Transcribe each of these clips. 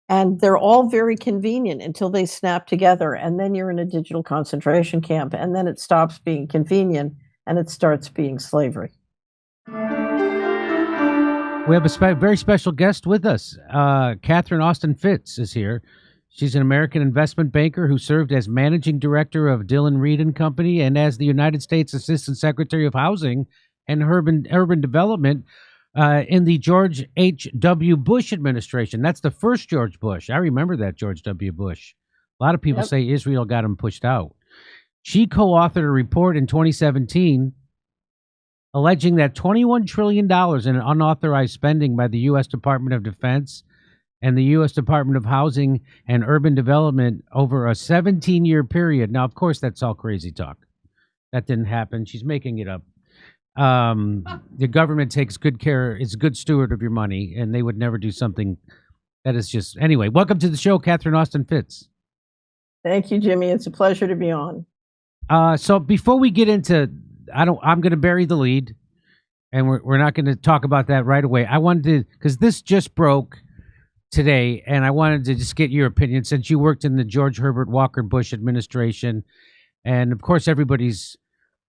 And they're all very convenient until they snap together, and then you're in a digital concentration camp, and then it stops being convenient and it starts being slavery. We have a very special guest with us. Catherine Austin Fitts is here. She's an American investment banker who served as managing director of Dillon Read and Company and as the United States Assistant Secretary of Housing and Urban Development in the George H.W. Bush administration. That's the first George Bush. I remember that George W. Bush. A lot of people say Israel got him pushed out. She co-authored a report in 2017 alleging that $21 trillion in unauthorized spending by the U.S. Department of Defense and the U.S. Department of Housing and Urban Development over a 17-year period. Now, of course, that's all crazy talk. That didn't happen. She's making it up. The government takes good care, is a good steward of your money, and they would never do something that is just... Anyway, welcome to the show, Catherine Austin Fitts. Thank you, Jimmy. It's a pleasure to be on. So before we get into... I'm going to bury the lead, and we're not going to talk about that right away. I wanted to... Because this just broke today, and I wanted to just get your opinion, since you worked in the George Herbert Walker Bush administration, and of course everybody's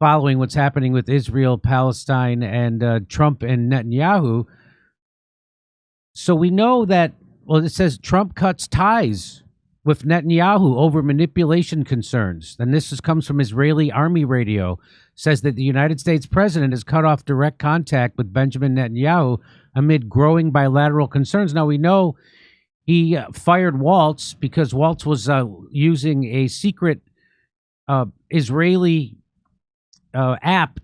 following what's happening with Israel, Palestine, and Trump and Netanyahu. So we know that, well, it says Trump cuts ties with Netanyahu over manipulation concerns. And this comes from Israeli Army radio, says that the United States president has cut off direct contact with Benjamin Netanyahu amid growing bilateral concerns. Now, we know he fired Waltz because Waltz was using a secret Israeli app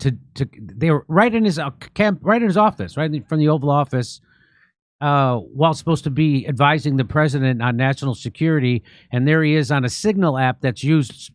they were right in his office, right from the Oval Office. Waltz supposed to be advising the president on national security, and there he is on a Signal app that's used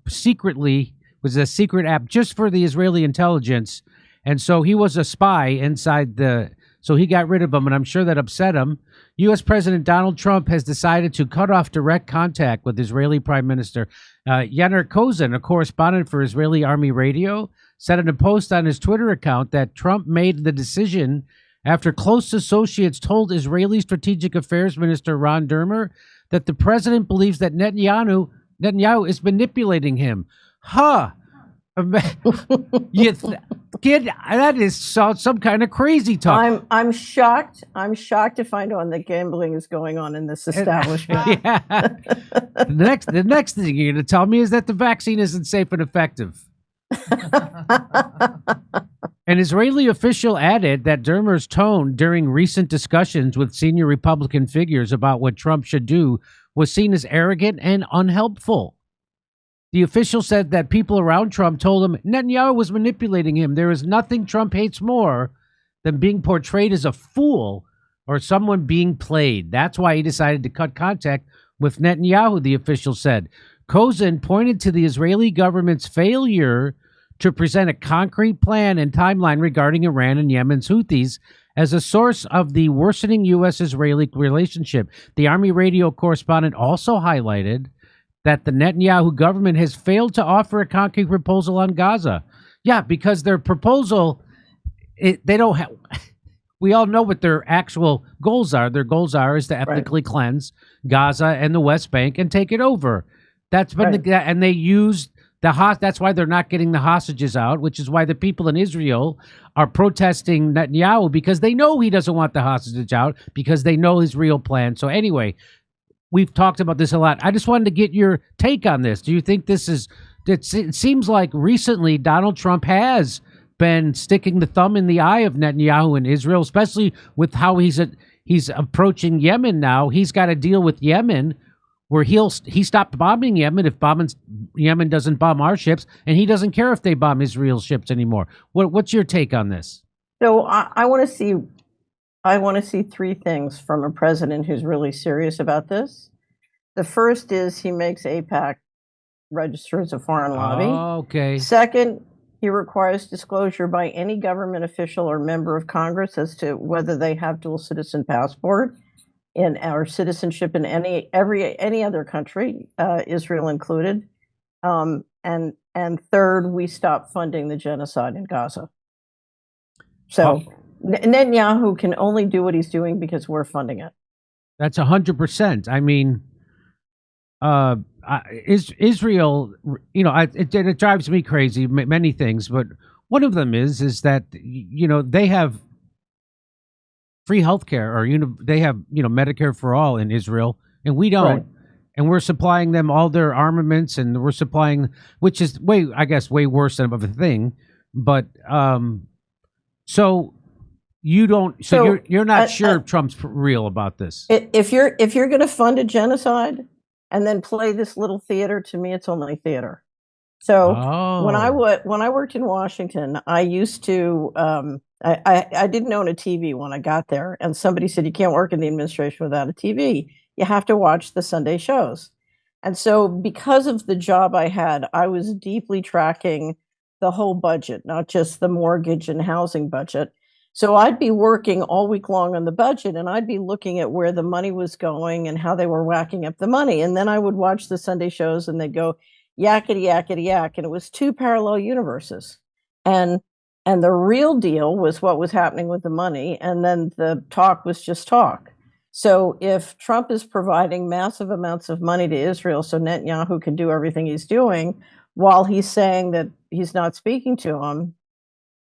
secretly. Was a secret app just for the Israeli intelligence, and so he was a spy inside the. So he got rid of him, and I'm sure that upset him. U.S. President Donald Trump has decided to cut off direct contact with Israeli Prime Minister Yair Kozin, a correspondent for Israeli Army Radio, said in a post on his Twitter account that Trump made the decision after close associates told Israeli Strategic Affairs Minister Ron Dermer that the president believes that Netanyahu is manipulating him. Huh. Kid, that is some kind of crazy talk. I'm shocked. I'm shocked to find out that gambling is going on in this establishment. Yeah. The next thing you're going to tell me is that the vaccine isn't safe and effective. An Israeli official added that Dermer's tone during recent discussions with senior Republican figures about what Trump should do was seen as arrogant and unhelpful. The official said that people around Trump told him Netanyahu was manipulating him. There is nothing Trump hates more than being portrayed as a fool or someone being played. That's why he decided to cut contact with Netanyahu, the official said. Kozin pointed to the Israeli government's failure to present a concrete plan and timeline regarding Iran and Yemen's Houthis as a source of the worsening U.S.-Israeli relationship. The Army radio correspondent also highlighted that the Netanyahu government has failed to offer a concrete proposal on Gaza. Yeah, because their proposal, they don't have... We all know what their actual goals are. Their goals is to ethnically cleanse Gaza and the West Bank and take it over. That's been and they used that's why they're not getting the hostages out, which is why the people in Israel are protesting Netanyahu, because they know he doesn't want the hostage out, because they know his real plan. So anyway, we've talked about this a lot. I just wanted to get your take on this. Do you think this is... It seems like recently Donald Trump has been sticking the thumb in the eye of Netanyahu in Israel, especially with how he's approaching Yemen now. He's got to deal with Yemen, where he stopped bombing Yemen if Yemen doesn't bomb our ships, and he doesn't care if they bomb Israel's ships anymore. What's your take on this? So I want to see three things from a president who's really serious about this. The first is he makes AIPAC register as a foreign lobby. Oh, okay. Second, he requires disclosure by any government official or member of Congress as to whether they have dual citizen passport or citizenship in any other country, Israel included. And third, we stop funding the genocide in Gaza. So Netanyahu can only do what he's doing because we're funding it. That's 100%. I mean, Israel, it drives me crazy, many things, but one of them is that, they have free healthcare, or they have Medicare for all in Israel, and we don't. Right. And we're supplying them all their armaments, and we're supplying, which is way worse of a thing. But so you don't, so you're not sure Trump's real about this. If you're going to fund a genocide and then play this little theater, to me, it's only theater. So when I worked in Washington, I used to I didn't own a TV when I got there, and somebody said you can't work in the administration without a TV. You have to watch the Sunday shows. And so because of the job I had, I was deeply tracking the whole budget, not just the mortgage and housing budget. So I'd be working all week long on the budget, and I'd be looking at where the money was going and how they were whacking up the money. And then I would watch the Sunday shows, and they'd go yakety yakety yak, and it was two parallel universes. And the real deal was what was happening with the money, and then the talk was just talk. So if Trump is providing massive amounts of money to Israel so Netanyahu can do everything he's doing while he's saying that he's not speaking to him,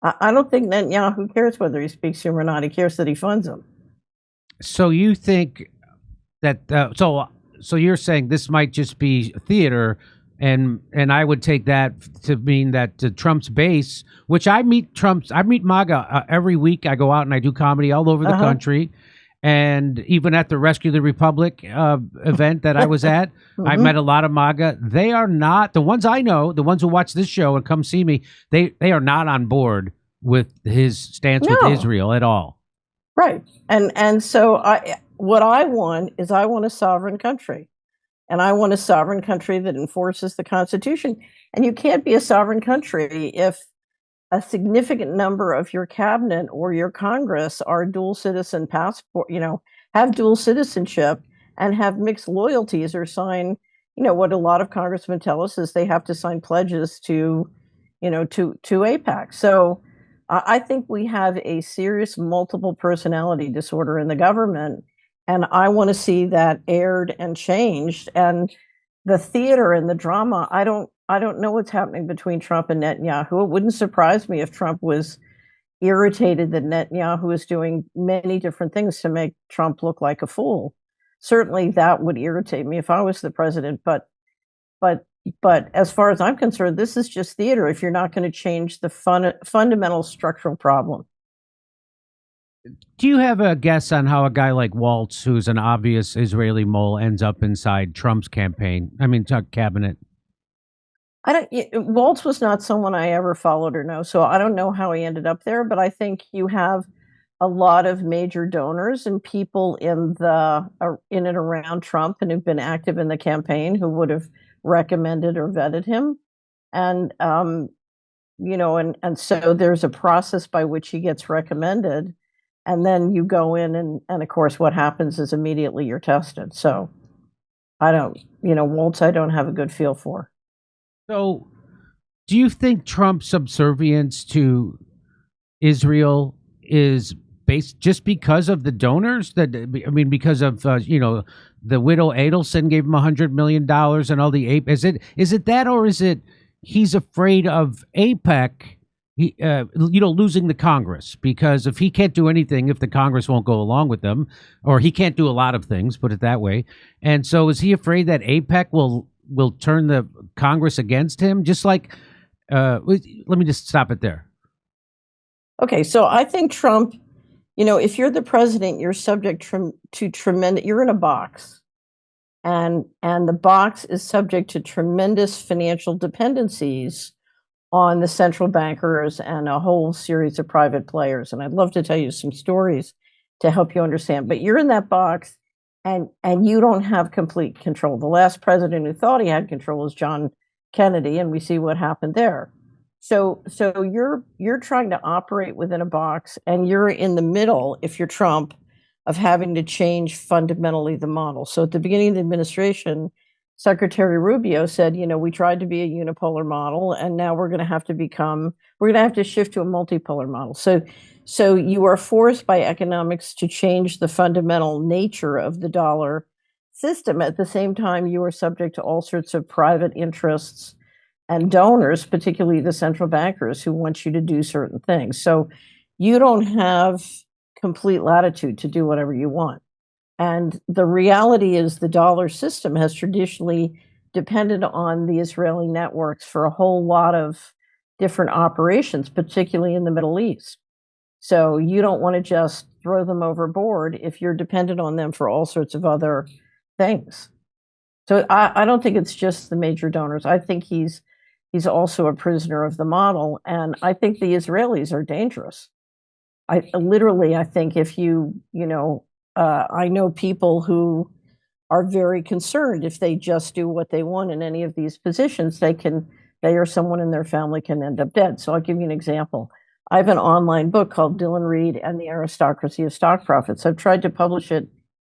I don't think Netanyahu cares whether he speaks to him or not. He cares that he funds him. So you think that so you're saying this might just be theater, and I would take that to mean that Trump's base, which I meet MAGA every week. I go out and I do comedy all over the country. And even at the Rescue the Republic event that I was at, I met a lot of MAGA. They are not, the ones I know, the ones who watch this show and come see me, they are not on board with his stance with Israel at all. Right. And so what I want is I want a sovereign country. And I want a sovereign country that enforces the Constitution. And you can't be a sovereign country if a significant number of your cabinet or your Congress are dual citizen passport, have dual citizenship and have mixed loyalties, or sign, what a lot of congressmen tell us is they have to sign pledges to AIPAC. So I think we have a serious multiple personality disorder in the government, and I want to see that aired and changed. And the theater and the drama, I don't know what's happening between Trump and Netanyahu. It wouldn't surprise me if Trump was irritated that Netanyahu is doing many different things to make Trump look like a fool. Certainly that would irritate me if I was the president. But as far as I'm concerned, this is just theater if you're not going to change the fundamental structural problem. Do you have a guess on how a guy like Waltz, who's an obvious Israeli mole, ends up inside Trump's cabinet? Waltz was not someone I ever followed or know, so I don't know how he ended up there, but I think you have a lot of major donors and people in and around Trump and who've been active in the campaign who would have recommended or vetted him. And, and so there's a process by which he gets recommended, and then you go in and of course what happens is immediately you're tested. So Waltz, I don't have a good feel for. So, do you think Trump's subservience to Israel is based just because of the donors? Because of the widow Adelson gave him $100 million and all the Is it that, or is it he's afraid of AIPAC? Losing the Congress, because if he can't do anything, if the Congress won't go along with them, or he can't do a lot of things, put it that way. And so, is he afraid that AIPAC will turn the Congress against him? Just like, let me just stop it there. Okay, so I think Trump, if you're the president, you're subject to tremendous, you're in a box, and the box is subject to tremendous financial dependencies on the central bankers and a whole series of private players. And I'd love to tell you some stories to help you understand, but you're in that box. And you don't have complete control. The last president who thought he had control was John Kennedy, and we see what happened there. So you're trying to operate within a box, and you're in the middle, if you're Trump, of having to change fundamentally the model. So at the beginning of the administration, Secretary Rubio said, we tried to be a unipolar model, and now we're going to have to shift to a multipolar model. So you are forced by economics to change the fundamental nature of the dollar system. At the same time, you are subject to all sorts of private interests and donors, particularly the central bankers, who want you to do certain things. So you don't have complete latitude to do whatever you want. And the reality is the dollar system has traditionally depended on the Israeli networks for a whole lot of different operations, particularly in the Middle East. So you don't want to just throw them overboard if you're dependent on them for all sorts of other things. So I don't think it's just the major donors. I think he's also a prisoner of the model. And I think the Israelis are dangerous. I think if I know people who are very concerned if they just do what they want in any of these positions, they or someone in their family can end up dead. So I'll give you an example. I have an online book called Dylan Reed and the Aristocracy of Stock Profits. I've tried to publish it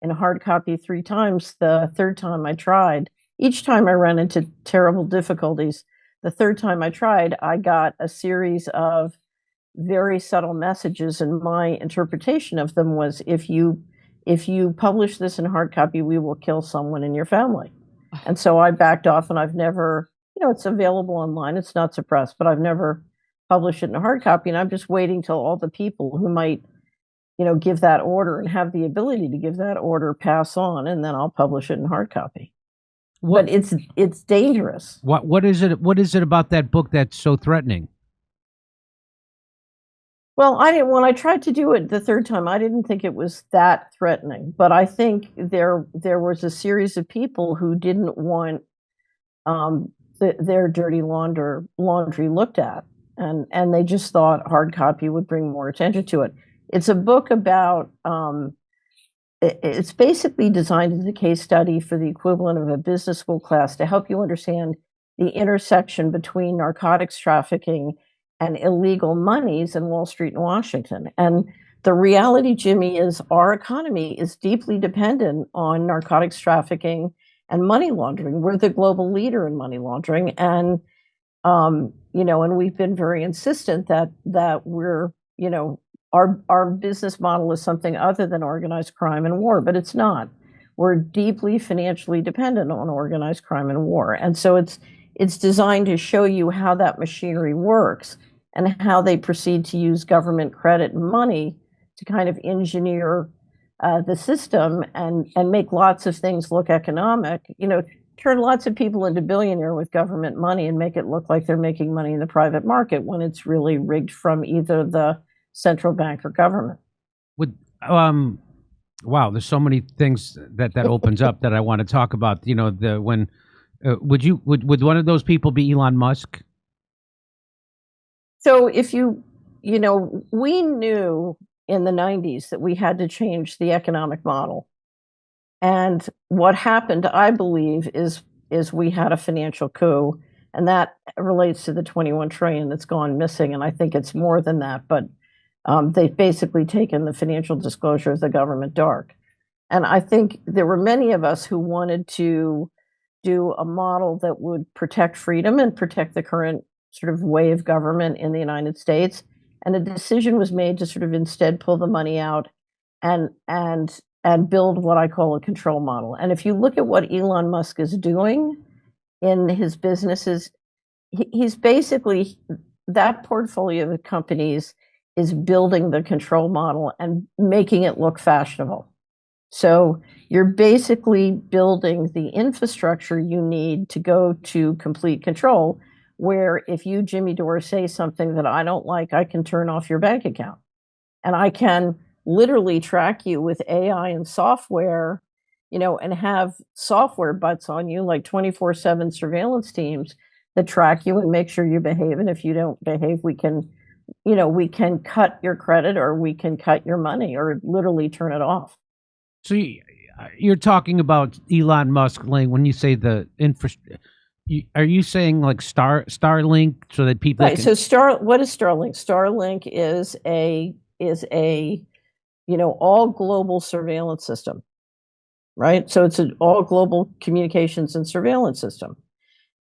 in hard copy 3 times. The third time I tried, each time I ran into terrible difficulties. The third time I tried, I got a series of very subtle messages, and my interpretation of them was, if you publish this in hard copy, we will kill someone in your family. And so I backed off, and I've never, it's available online, it's not suppressed, but I've never published it in hard copy. And I'm just waiting till all the people who might, give that order and have the ability to give that order pass on, and then I'll publish it in hard copy. But it's dangerous. What is it about that book that's so threatening? Well, when I tried to do it the third time, I didn't think it was that threatening, but I think there was a series of people who didn't want their dirty laundry looked at, and they just thought hard copy would bring more attention to it. It's a book about, it's basically designed as a case study for the equivalent of a business school class to help you understand the intersection between narcotics trafficking and illegal monies in Wall Street and Washington. And the reality, Jimmy, is our economy is deeply dependent on narcotics trafficking and money laundering. We're the global leader in money laundering. And, and we've been very insistent that we're, our business model is something other than organized crime and war, but it's not. We're deeply financially dependent on organized crime and war. And so it's designed to show you how that machinery works and how they proceed to use government credit and money to kind of engineer the system and make lots of things look economic, turn lots of people into billionaire with government money and make it look like they're making money in the private market when it's really rigged from either the central bank or government. Wow, there's so many things that opens up that I want to talk about. Would one of those people be Elon Musk? So if we knew in the 90s that we had to change the economic model. And what happened, I believe, is we had a financial coup, and that relates to the 21 trillion that's gone missing. And I think it's more than that, but they've basically taken the financial disclosure of the government dark. And I think there were many of us who wanted to do a model that would protect freedom and protect the current sort of way of government in the United States. And a decision was made to sort of instead pull the money out and build what I call a control model. And if you look at what Elon Musk is doing in his businesses, he's basically, that portfolio of companies is building the control model and making it look fashionable. So you're basically building the infrastructure you need to go to complete control, where if you, Jimmy Dore, say something that I don't like, I can turn off your bank account. And I can literally track you with AI and software, and have software butts on you, like 24/7 surveillance teams that track you and make sure you behave. And if you don't behave, we can cut your credit, or we can cut your money, or literally turn it off. So you're talking about Elon Musk, when you say the infrastructure, are you saying like Starlink, so that people right? So what is Starlink? Starlink is a all global surveillance system. right? So it's an all global communications and surveillance system.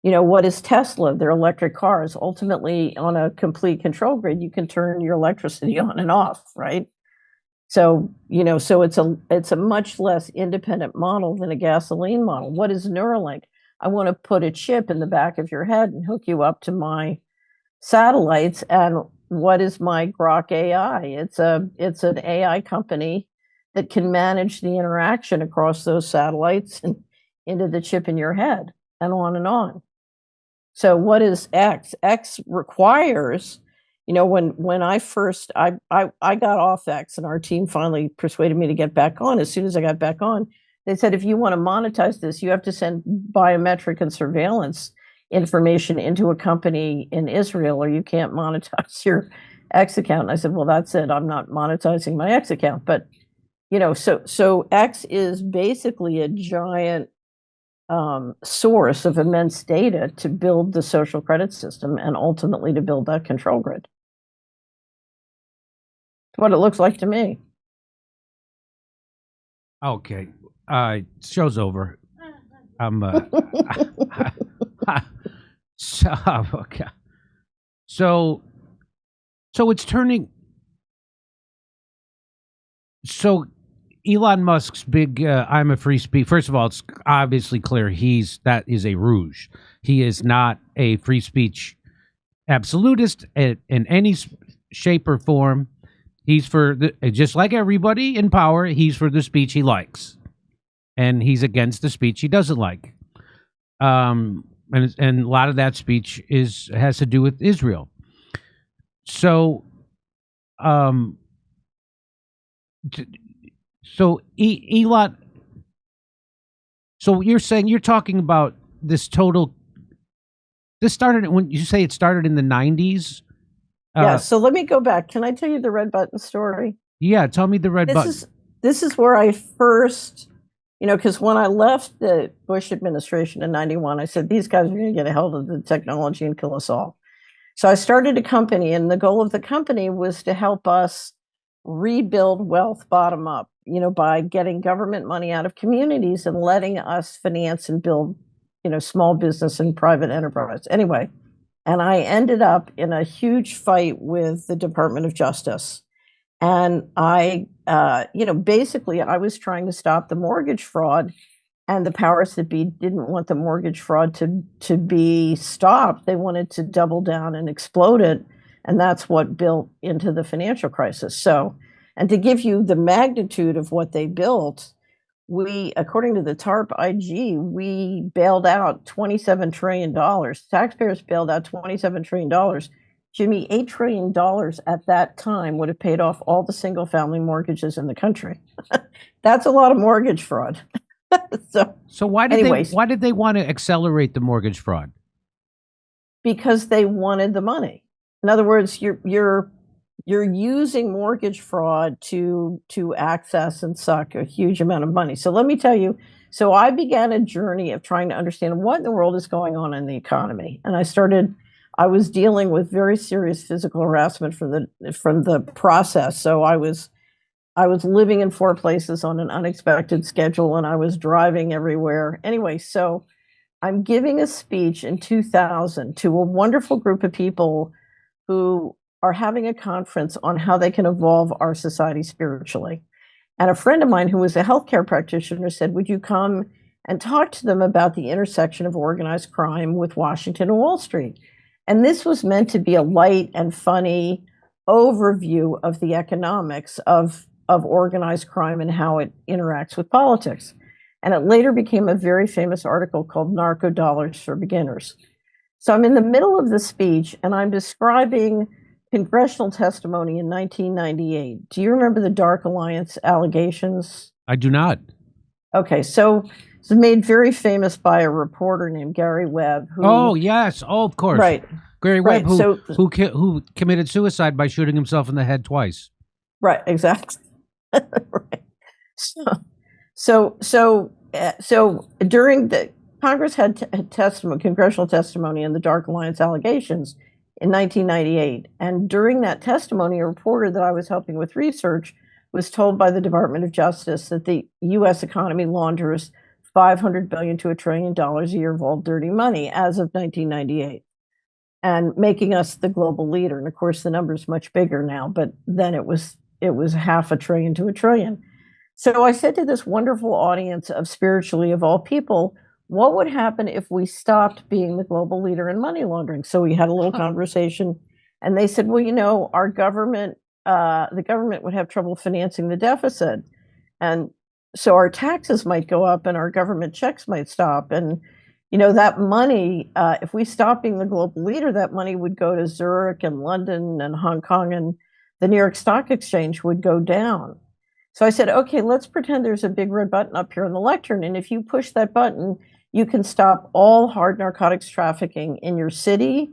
What is Tesla? Their electric cars. Ultimately, on a complete control grid, you can turn your electricity on and off, right? So, so it's a much less independent model than a gasoline model. What is Neuralink? I want to put a chip in the back of your head and hook you up to my satellites. And what is my Grok AI? It's an AI company that can manage the interaction across those satellites and into the chip in your head, and on and on. So what is X? X requires, when I first, I got off X, and our team finally persuaded me to get back on. As soon as I got back on, they said, if you want to monetize this, you have to send biometric and surveillance information into a company in Israel, or you can't monetize your X account. And I said, well, that's it. I'm not monetizing my X account. But, so X is basically a giant source of immense data to build the social credit system and ultimately to build that control grid. It's what it looks like to me. Okay. Show's over. Okay. So it's turning. So Elon Musk's big I'm a free speech. First of all, it's obviously clear that is a ruse. He is not a free speech absolutist in any shape or form. He's for just like everybody in power, he's for the speech he likes, and he's against the speech he doesn't like. And a lot of that speech has to do with Israel. So, Elon. So you're talking about this total. This started when you say it started in the 90s. Yeah. So let me go back. Can I tell you the red button story? Yeah, tell me the red button. This is where I first, because when I left the Bush administration in 91, I said, these guys are going to get a hold of the technology and kill us all. So I started a company, and the goal of the company was to help us rebuild wealth bottom up, by getting government money out of communities and letting us finance and build, small business and private enterprise. Anyway, and I ended up in a huge fight with the Department of Justice. And I, basically I was trying to stop the mortgage fraud, and the powers that be didn't want the mortgage fraud to be stopped. They wanted to double down and explode it. And that's what built into the financial crisis. So, and to give you the magnitude of what they built, according to the TARP IG, we bailed out $27 trillion. Taxpayers bailed out $27 trillion. Jimmy, $8 trillion at that time would have paid off all the single family mortgages in the country. That's a lot of mortgage fraud. So why did they want to accelerate the mortgage fraud? Because they wanted the money. In other words, you're using mortgage fraud to access and suck a huge amount of money. So let me tell you, so I began a journey of trying to understand what in the world is going on in the economy. And I was dealing with very serious physical harassment from the process. So I was living in 4 places on an unexpected schedule, and I was driving everywhere. Anyway, so I'm giving a speech in 2000 to a wonderful group of people who are having a conference on how they can evolve our society spiritually. And a friend of mine who was a healthcare practitioner said, would you come and talk to them about the intersection of organized crime with Washington and Wall Street? And this was meant to be a light and funny overview of the economics of organized crime and how it interacts with politics. And it later became a very famous article called Narco Dollars for Beginners. So I'm in the middle of the speech, and I'm describing congressional testimony in 1998. Do you remember the Dark Alliance allegations? I do not. Okay, so it's made very famous by a reporter named Gary Webb. Oh, yes. Oh, of course. Right. Gary Webb, who committed suicide by shooting himself in the head twice. Right, exactly. Right. So during the Congress had congressional testimony in the Dark Alliance allegations in 1998. And during that testimony, a reporter that I was helping with research was told by the Department of Justice that the U.S. economy launders $500 billion to $1 trillion a year of all dirty money as of 1998, and making us the global leader. And of course, the number is much bigger now, but then it was $500 billion to $1 trillion. So I said to this wonderful audience of spiritually of all people, what would happen if we stopped being the global leader in money laundering? So we had a little conversation, and they said, well, our government, the government would have trouble financing the deficit. And so our taxes might go up and our government checks might stop. And, that money, if we stop being the global leader, that money would go to Zurich and London and Hong Kong, and the New York Stock Exchange would go down. So I said, okay, let's pretend there's a big red button up here on the lectern. And if you push that button, you can stop all hard narcotics trafficking in your city,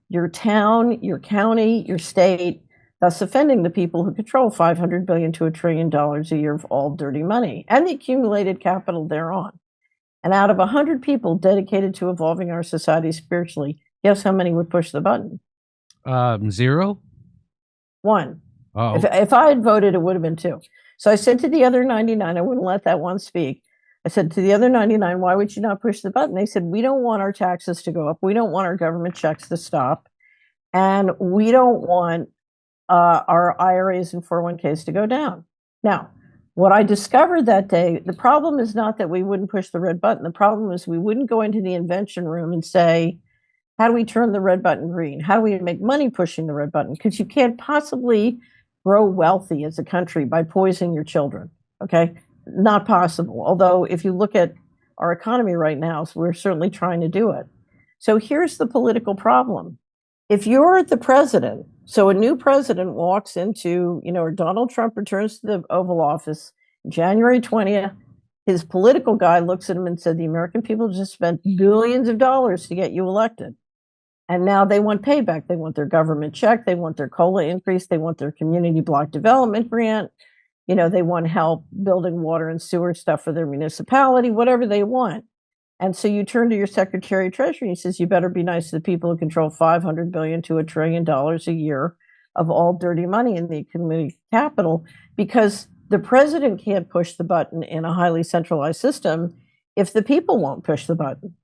your town, your county, your state, thus offending the people who control $500 billion to $1 trillion a year of all dirty money and the accumulated capital thereon. And out of 100 people dedicated to evolving our society spiritually, guess how many would push the button? 0? 1. Oh. If I had voted, it would have been 2. So I said to the other 99, I wouldn't let that one speak. I said to the other 99, why would you not push the button? They said, we don't want our taxes to go up. We don't want our government checks to stop. And we don't want our IRAs and 401ks to go down. Now, what I discovered that day, the problem is not that we wouldn't push the red button. The problem is we wouldn't go into the invention room and say, how do we turn the red button green? How do we make money pushing the red button? Because you can't possibly grow wealthy as a country by poisoning your children, okay? Not possible. Although if you look at our economy right now, so we're certainly trying to do it. So here's the political problem. If you're the president, so a new president walks into, or Donald Trump returns to the Oval Office January 20th, his political guy looks at him and said, the American people just spent billions of dollars to get you elected. And now they want payback. They want their government check. They want their COLA increase. They want their community block development grant. They want help building water and sewer stuff for their municipality, whatever they want. And so you turn to your Secretary of Treasury and he says, you better be nice to the people who control $500 billion to $1 trillion a year of all dirty money in the community capital, because the president can't push the button in a highly centralized system if the people won't push the button,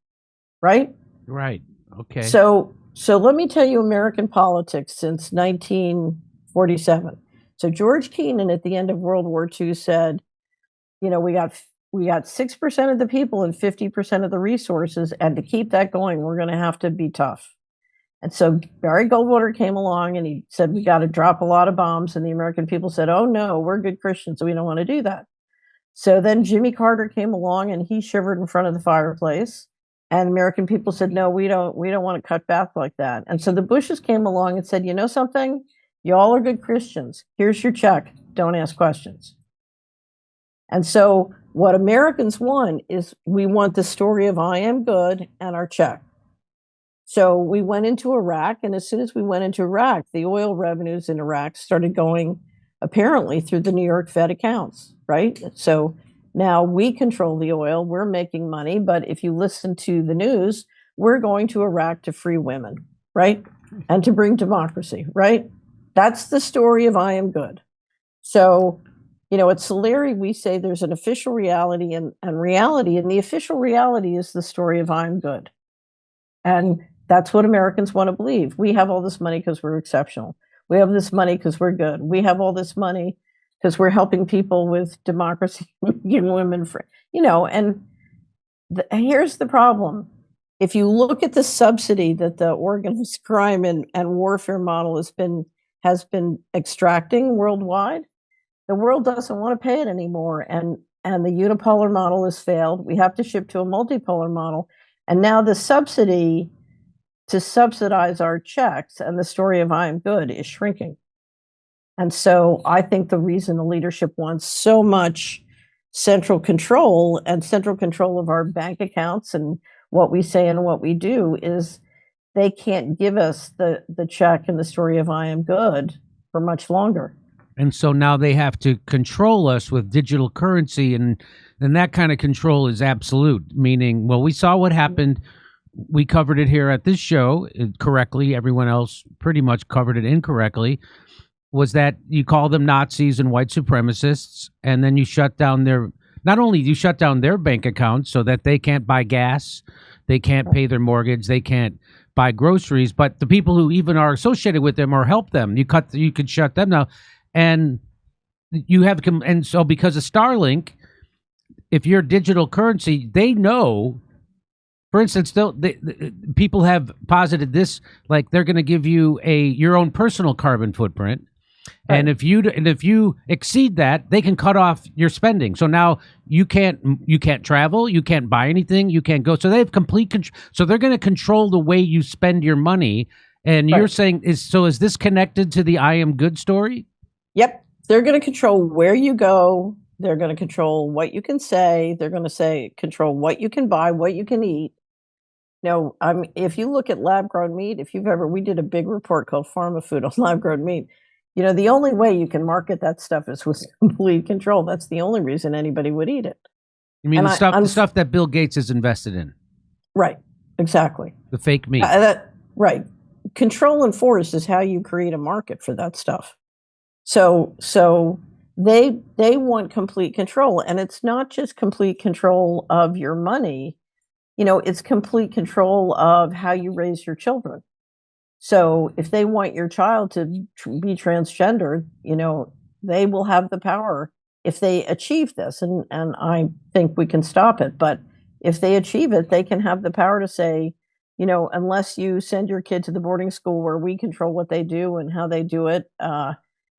right? Right. Okay. So let me tell you American politics since 1947. So George Kennan at the end of World War II said, we got 6% of the people and 50% of the resources, and to keep that going, we're going to have to be tough. And so Barry Goldwater came along and he said, we got to drop a lot of bombs. And the American people said, oh no, we're good Christians, so we don't want to do that. So then Jimmy Carter came along and he shivered in front of the fireplace. And American people said, no, we don't want to cut back like that. And so the Bushes came along and said, you know something? Y'all are good Christians. Here's your check. Don't ask questions. And so what Americans want is we want the story of I am good and our check. So we went into Iraq, and as soon as we went into Iraq, the oil revenues in Iraq started going apparently through the New York Fed accounts, right? So now we control the oil, we're making money, but if you listen to the news, we're going to Iraq to free women, right? And to bring democracy, right? That's the story of I am good. So, at Solari, we say there's an official reality and reality, and the official reality is the story of I'm good. And that's what Americans want to believe. We have all this money because we're exceptional. We have this money because we're good. We have all this money because we're helping people with democracy, making women free, and here's the problem. If you look at the subsidy that the organized crime and warfare model has been extracting worldwide, the world doesn't want to pay it anymore. And the unipolar model has failed. We have to shift to a multipolar model. And now the subsidy to subsidize our checks and the story of I am good is shrinking. And so I think the reason the leadership wants so much central control of our bank accounts and what we say and what we do is they can't give us the check and the story of I am good for much longer. And so now they have to control us with digital currency, and that kind of control is absolute, meaning, well, we saw what happened. We covered it here at this show correctly. Everyone else pretty much covered it incorrectly. was that you call them Nazis and white supremacists, and then you shut down not only do you shut down their bank accounts so that they can't buy gas, they can't pay their mortgage, they can't buy groceries, but the people who even are associated with them or help them, you could shut them down. And and so because of Starlink, if you're digital currency, they know. For instance, people have posited this, like they're going to give you your own personal carbon footprint, right. And if you exceed that, they can cut off your spending. So now you can't travel, you can't buy anything, you can't go. So they have complete control. So they're going to control the way you spend your money. And right. You're saying is this connected to the I Am Good story? Yep, they're going to control where you go. They're going to control what you can say. They're going to control what you can buy, what you can eat. No, if you look at lab-grown meat, we did a big report called Pharma Food on lab-grown meat. The only way you can market that stuff is with complete control. That's the only reason anybody would eat it. You mean the stuff that Bill Gates is invested in? Right, exactly. The fake meat. Right. Control and force is how you create a market for that stuff. So they want complete control, and it's not just complete control of your money. It's complete control of how you raise your children. So if they want your child to be transgender, they will have the power if they achieve this. And I think we can stop it. But if they achieve it, they can have the power to say, unless you send your kid to the boarding school where we control what they do and how they do it,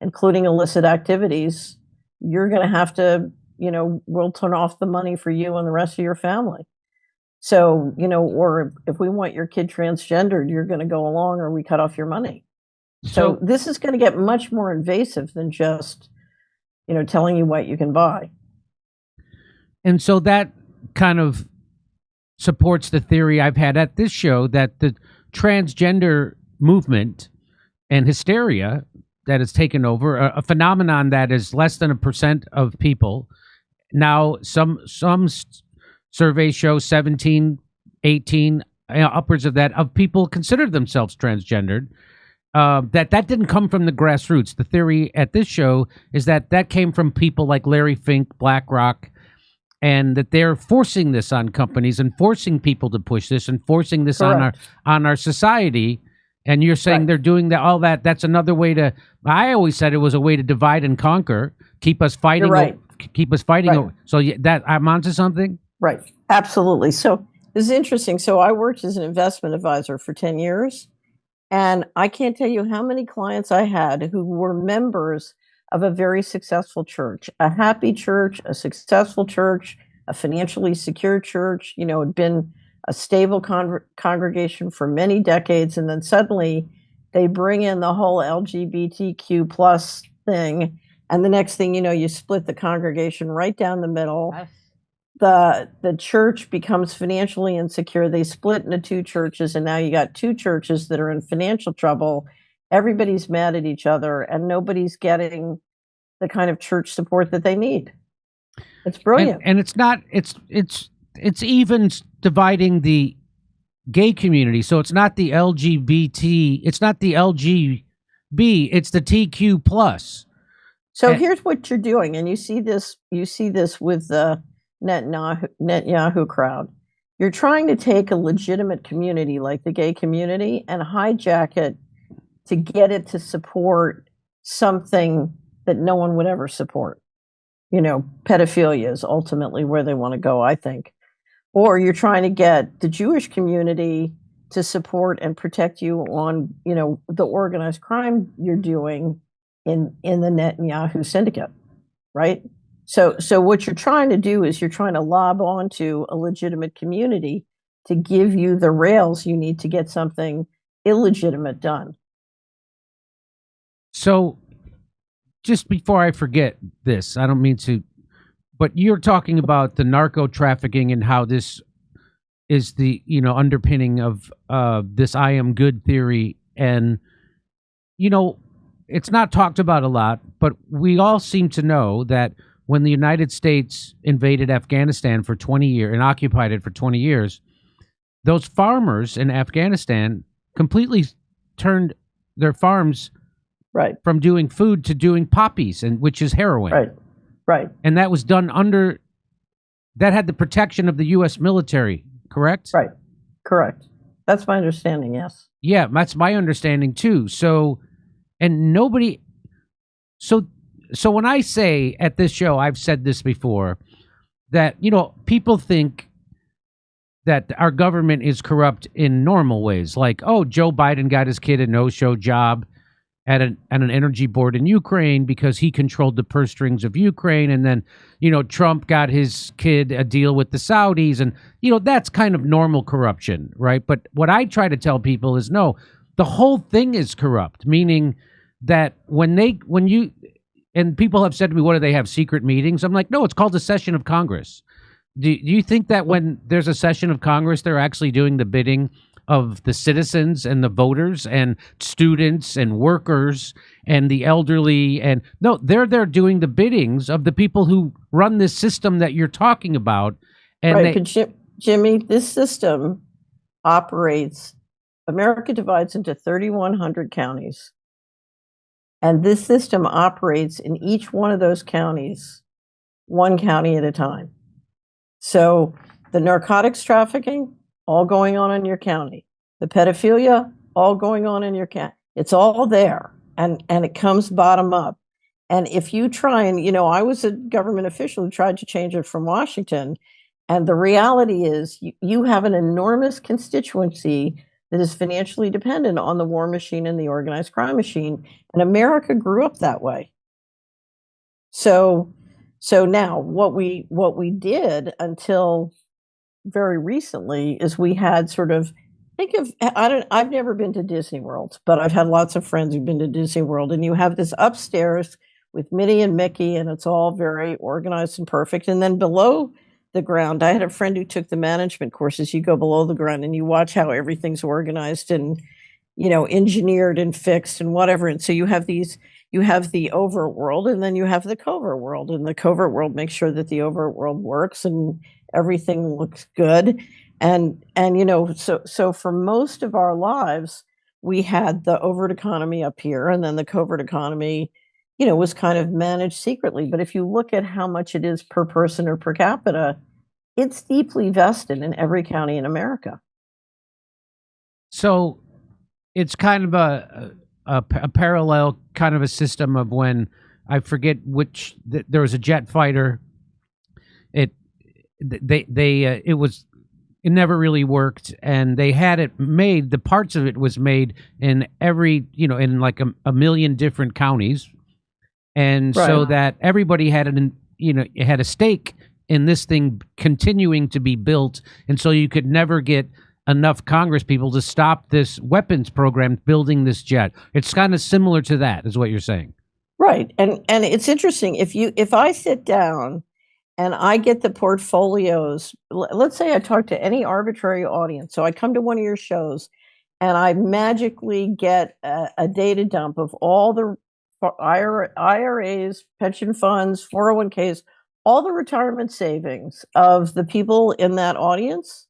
including illicit activities, you're going to have to, we'll turn off the money for you and the rest of your family. So, or if we want your kid transgendered, you're going to go along or we cut off your money. So this is going to get much more invasive than just, telling you what you can buy. And so that kind of supports the theory I've had at this show that the transgender movement and hysteria that has taken over, a phenomenon that is less than 1% of people. Now, some surveys show 17, 18, upwards of that, of people consider themselves transgendered. That didn't come from the grassroots. The theory at this show is that came from people like Larry Fink, BlackRock, and that they're forcing this on companies and forcing people to push this and forcing this on our society. And you're saying they're doing all that. That's another way to. I always said it was a way to divide and conquer, keep us fighting. Keep us fighting. Right. So that I'm onto something. Right. Absolutely. So this is interesting. So I worked as an investment advisor for 10 years, and I can't tell you how many clients I had who were members of a very successful church, a happy church, a successful church, a financially secure church, had been a stable congregation for many decades. And then suddenly they bring in the whole LGBTQ plus thing. And the next thing you know, you split the congregation right down the middle. Yes. The church becomes financially insecure. They split into two churches, and now you got two churches that are in financial trouble. Everybody's mad at each other, and nobody's getting the kind of church support that they need. It's brilliant. And it's not, it's even dividing the gay community. So it's not the LGBT, it's not the LGB, it's the TQ plus. So here's what you're doing, and you see this with the Netanyahu crowd. You're trying to take a legitimate community like the gay community and hijack it to get it to support something that no one would ever support. Pedophilia is ultimately where they want to go, I think. Or you're trying to get the Jewish community to support and protect you on, the organized crime you're doing in the Netanyahu syndicate, right? So what you're trying to do is you're trying to lob onto a legitimate community to give you the rails you need to get something illegitimate done. So just before I forget this, I don't mean to, but you're talking about the narco trafficking and how this is the, underpinning of this I am good theory. And, it's not talked about a lot, but we all seem to know that when the United States invaded Afghanistan for 20 years and occupied it for 20 years, those farmers in Afghanistan completely turned their farms Right. from doing food to doing poppies, and which is heroin. Right. Right. And that was done under, that had the protection of the U.S. military, correct? Right. Correct. That's my understanding, yes. Yeah, that's my understanding too. So, and nobody, so when I say at this show, I've said this before, that, you know, people think that our government is corrupt in normal ways. Like, oh, Joe Biden got his kid a no-show job at an energy board in Ukraine because he controlled the purse strings of Ukraine. And then, you know, Trump got his kid a deal with the Saudis. And, you know, that's kind of normal corruption, right? But what I try to tell people is, no, the whole thing is corrupt, meaning that when you, and people have said to me, what do they have, secret meetings? I'm like, no, it's called a session of Congress. Do you think that when there's a session of Congress, they're actually doing the bidding of the citizens and the voters and students and workers and the elderly? And no, they're there doing the biddings of the people who run this system that you're talking about. And right, Jimmy, this system operates, America divides into 3,100 counties. And this system operates in each one of those counties, one county at a time. So the narcotics trafficking, all going on in your county. The pedophilia, all going on in your county. It's all there, and it comes bottom up. And if you try and, you know, I was a government official who tried to change it from Washington, and the reality is you have an enormous constituency that is financially dependent on the war machine and the organized crime machine, and America grew up that way. So now what we did until very recently is we had sort of, I've never been to Disney World, but I've had lots of friends who've been to Disney World, and you have this upstairs with Minnie and Mickey, and it's all very organized and perfect. And then below the ground, I had a friend who took the management courses. You go below the ground and you watch how everything's organized and, you know, engineered and fixed and whatever. And so you have the overt world, and then you have the covert world, and the covert world makes sure that the overt world works and everything looks good. And you know, so for most of our lives, we had the overt economy up here, and then the covert economy, you know, was kind of managed secretly. But if you look at how much it is per person or per capita, it's deeply vested in every county in America. So it's kind of a parallel kind of a system of when, I forget which, there was a jet fighter. It never really worked, and they had it made, the parts of it was made in every, you know, in like a million different counties. And right. So that everybody had had a stake in this thing continuing to be built. And so you could never get enough Congress people to stop this weapons program building this jet. It's kind of similar to that, is what you're saying. Right. And it's interesting. If I sit down and I get the portfolios, let's say I talk to any arbitrary audience. So I come to one of your shows and I magically get a data dump of all the IRAs, pension funds, 401ks, all the retirement savings of the people in that audience,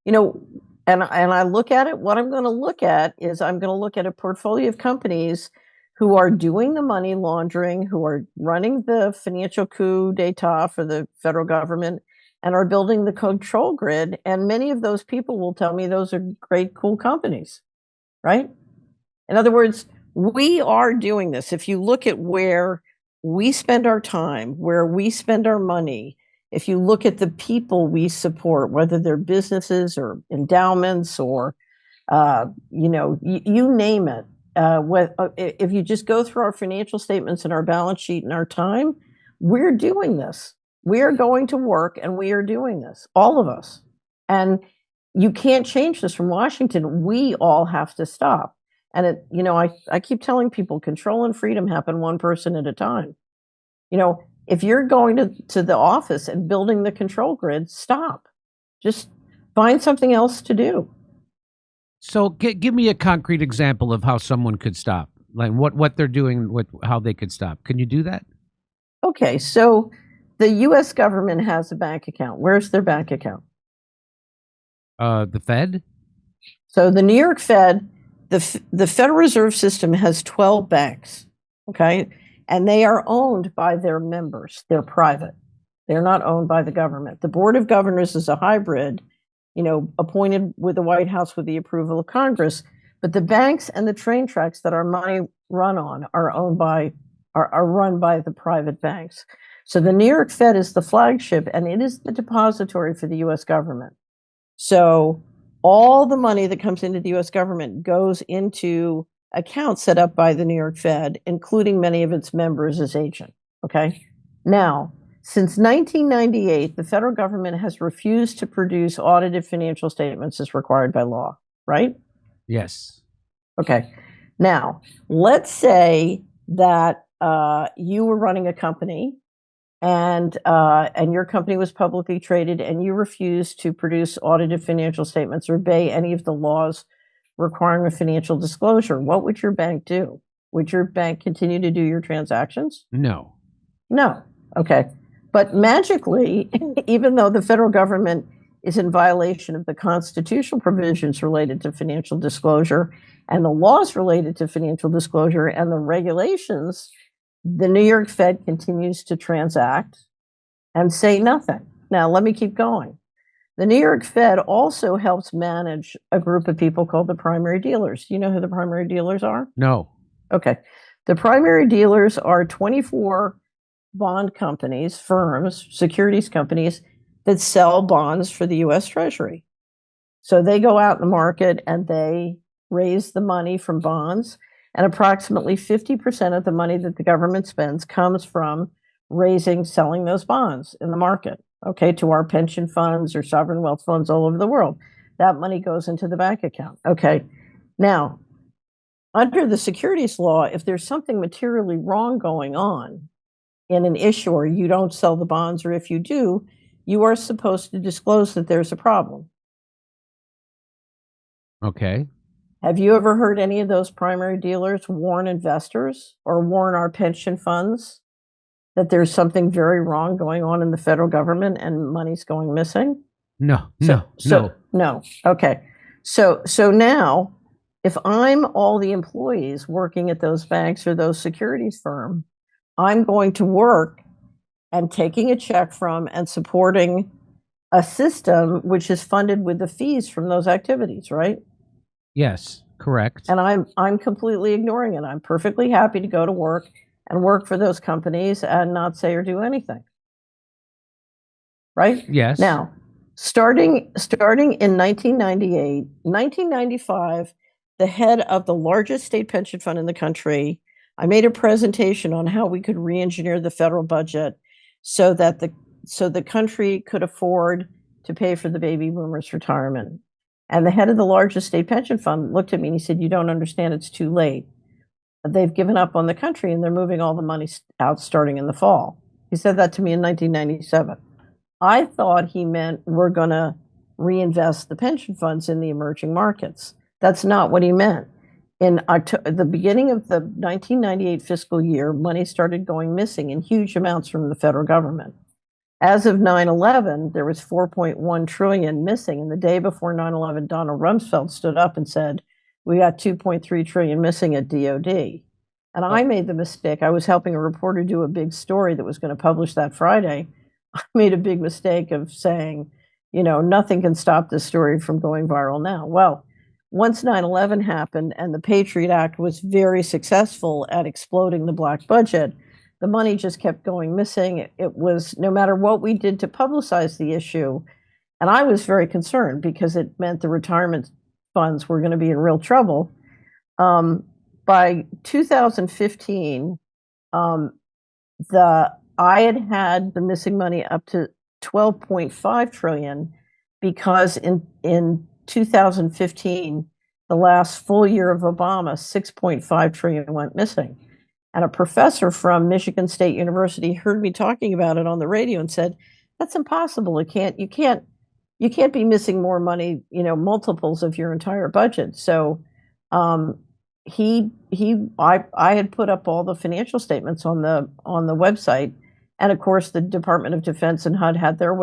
you know, and I look at it, what I'm going to look at is I'm going to look at a portfolio of companies who are doing the money laundering, who are running the financial coup d'etat for the federal government, and are building the control grid. And many of those people will tell me those are great, cool companies, right? In other words, we are doing this. If you look at where we spend our time, where we spend our money, if you look at the people we support, whether they're businesses or endowments or, you know, you name it, if you just go through our financial statements and our balance sheet and our time, we're doing this. We are going to work and we are doing this, all of us. And you can't change this from Washington. We all have to stop. And it, you know, I keep telling people control and freedom happen one person at a time. You know, if you're going to the office and building the control grid, stop. Just find something else to do. So give me a concrete example of how someone could stop, like what they're doing, how they could stop. Can you do that? Okay, so the U.S. government has a bank account. Where's their bank account? The Fed? So the New York Fed, the Federal Reserve System has 12 banks, okay? And they are owned by their members. They're private. They're not owned by the government. The Board of Governors is a hybrid, appointed with the White House with the approval of Congress. But the banks and the train tracks that our money run on are run by the private banks. So the New York Fed is the flagship, and it is the depository for the U.S. government. So all the money that comes into the U.S. government goes into accounts set up by the New York Fed, including many of its members as agent. Okay. Now, since 1998, the federal government has refused to produce audited financial statements as required by law, right? Yes. Okay. Now, let's say that you were running a company and your company was publicly traded and you refused to produce audited financial statements or obey any of the laws requiring a financial disclosure. What would your bank do? Would your bank continue to do your transactions? No. No. Okay. But magically, even though the federal government is in violation of the constitutional provisions related to financial disclosure and the laws related to financial disclosure and the regulations, the New York Fed continues to transact and say nothing. Now, let me keep going. The New York Fed also helps manage a group of people called the primary dealers. Do you know who the primary dealers are? No. Okay. The primary dealers are 24 bond companies, firms, securities companies that sell bonds for the U.S. Treasury. So they go out in the market and they raise the money from bonds, and approximately 50% of the money that the government spends comes from selling those bonds in the market, okay, to our pension funds or sovereign wealth funds all over the world. That money goes into the bank account, okay? Now, under the securities law, if there's something materially wrong going on in an issuer, you don't sell the bonds, or if you do, you are supposed to disclose that there's a problem. Okay. Have you ever heard any of those primary dealers warn investors or warn our pension funds that there's something very wrong going on in the federal government and money's going missing? No. No. Okay. So now, if I'm all the employees working at those banks or those securities firms, I'm going to work and taking a check from and supporting a system which is funded with the fees from those activities, right? Yes, correct. And I'm completely ignoring it. I'm perfectly happy to go to work and work for those companies and not say or do anything. Right? Yes. Now, starting in 1998, 1995, the head of the largest state pension fund in the country, I made a presentation on how we could re-engineer the federal budget so that the country could afford to pay for the baby boomers' retirement. And the head of the largest state pension fund looked at me and he said, "You don't understand, it's too late. They've given up on the country and they're moving all the money out starting in the fall." He said that to me in 1997. I thought he meant we're going to reinvest the pension funds in the emerging markets. That's not what he meant. In the beginning of the 1998 fiscal year, money started going missing in huge amounts from the federal government. As of 9/11, there was 4.1 trillion missing. And the day before 9/11, Donald Rumsfeld stood up and said, "We got 2.3 trillion missing at DOD." And I made the mistake. I was helping a reporter do a big story that was going to publish that Friday. I made a big mistake of saying, nothing can stop this story from going viral now. Well, once 9/11 happened and the Patriot Act was very successful at exploding the black budget, the money just kept going missing. It was no matter what we did to publicize the issue. And I was very concerned because it meant the retirement funds were going to be in real trouble. By 2015, I had the missing money up to 12.5 trillion because in 2015, the last full year of Obama, 6.5 trillion went missing. And a professor from Michigan State University heard me talking about it on the radio and said, "That's impossible. You can't be missing more money, multiples of your entire budget." So I had put up all the financial statements on the website, and of course the Department of Defense and HUD had their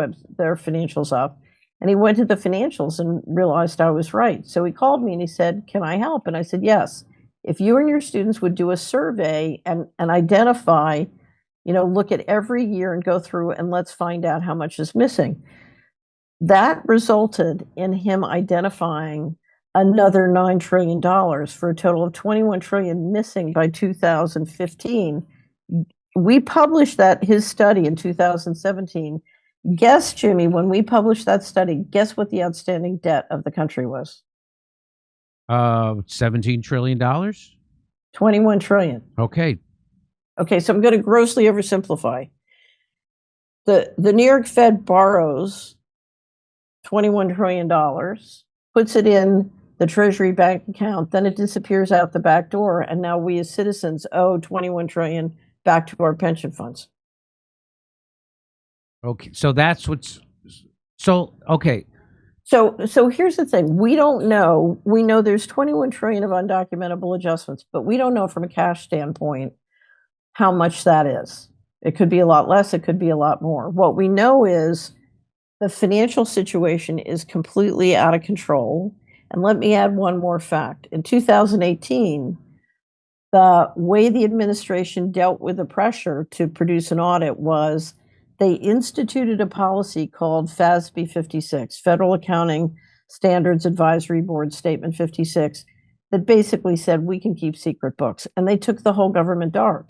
financials up, And he went to the financials and realized I was right. So he called me and he said, can I help? And I said, yes. If you and your students would do a survey and identify, look at every year and go through and let's find out how much is missing. That resulted in him identifying another $9 trillion for a total of $21 trillion missing by 2015. We published his study in 2017. Guess, Jimmy, when we published that study, guess what the outstanding debt of the country was? $17 trillion? 21 trillion. Okay. Okay, so I'm going to grossly oversimplify. The New York Fed borrows $21 trillion, puts it in the Treasury bank account, then it disappears out the back door, and now we as citizens owe $21 trillion back to our pension funds. Okay, so that's okay. So here's the thing. We don't know. We know there's 21 trillion of undocumentable adjustments, but we don't know from a cash standpoint how much that is. It could be a lot less. It could be a lot more. What we know is the financial situation is completely out of control. And let me add one more fact. In 2018, the way the administration dealt with the pressure to produce an audit was they instituted a policy called FASB 56, Federal Accounting Standards Advisory Board Statement 56, that basically said we can keep secret books. And they took the whole government dark.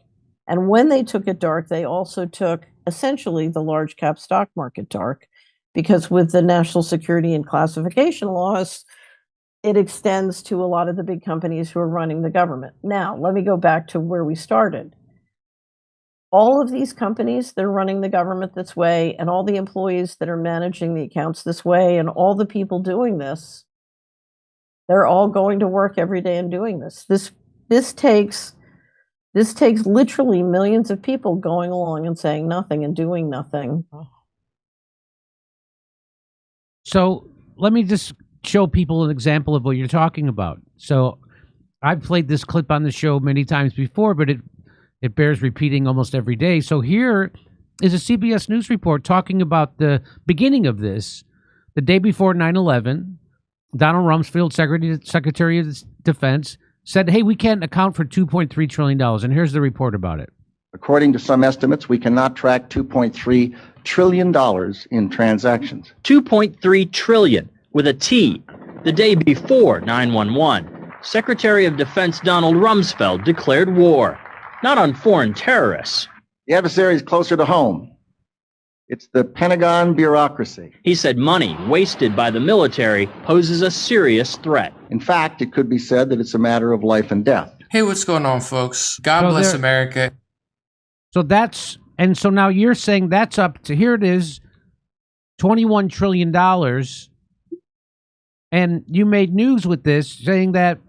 And when they took it dark, they also took essentially the large cap stock market dark, because with the national security and classification laws, it extends to a lot of the big companies who are running the government. Now, let me go back to where we started. All of these companies, they're running the government this way, and all the employees that are managing the accounts this way, and all the people doing this, they're all going to work every day and doing this. This takes literally millions of people going along and saying nothing and doing nothing. So let me just show people an example of what you're talking about. So I've played this clip on the show many times before, but it bears repeating almost every day. So here is a CBS News report talking about the beginning of this. The day before 9/11, Donald Rumsfeld, Secretary of Defense, said, hey, we can't account for $2.3 trillion. And here's the report about it. According to some estimates, we cannot track $2.3 trillion in transactions. 2.3 trillion with a T. The day before 9/11, Secretary of Defense Donald Rumsfeld declared war, not on foreign terrorists. The adversary is closer to home. It's the Pentagon bureaucracy. He said money wasted by the military poses a serious threat. In fact, it could be said that it's a matter of life and death. Hey, what's going on, folks? God bless America. So now you're saying that's up to, here it is, $21 trillion. And you made news with this, saying that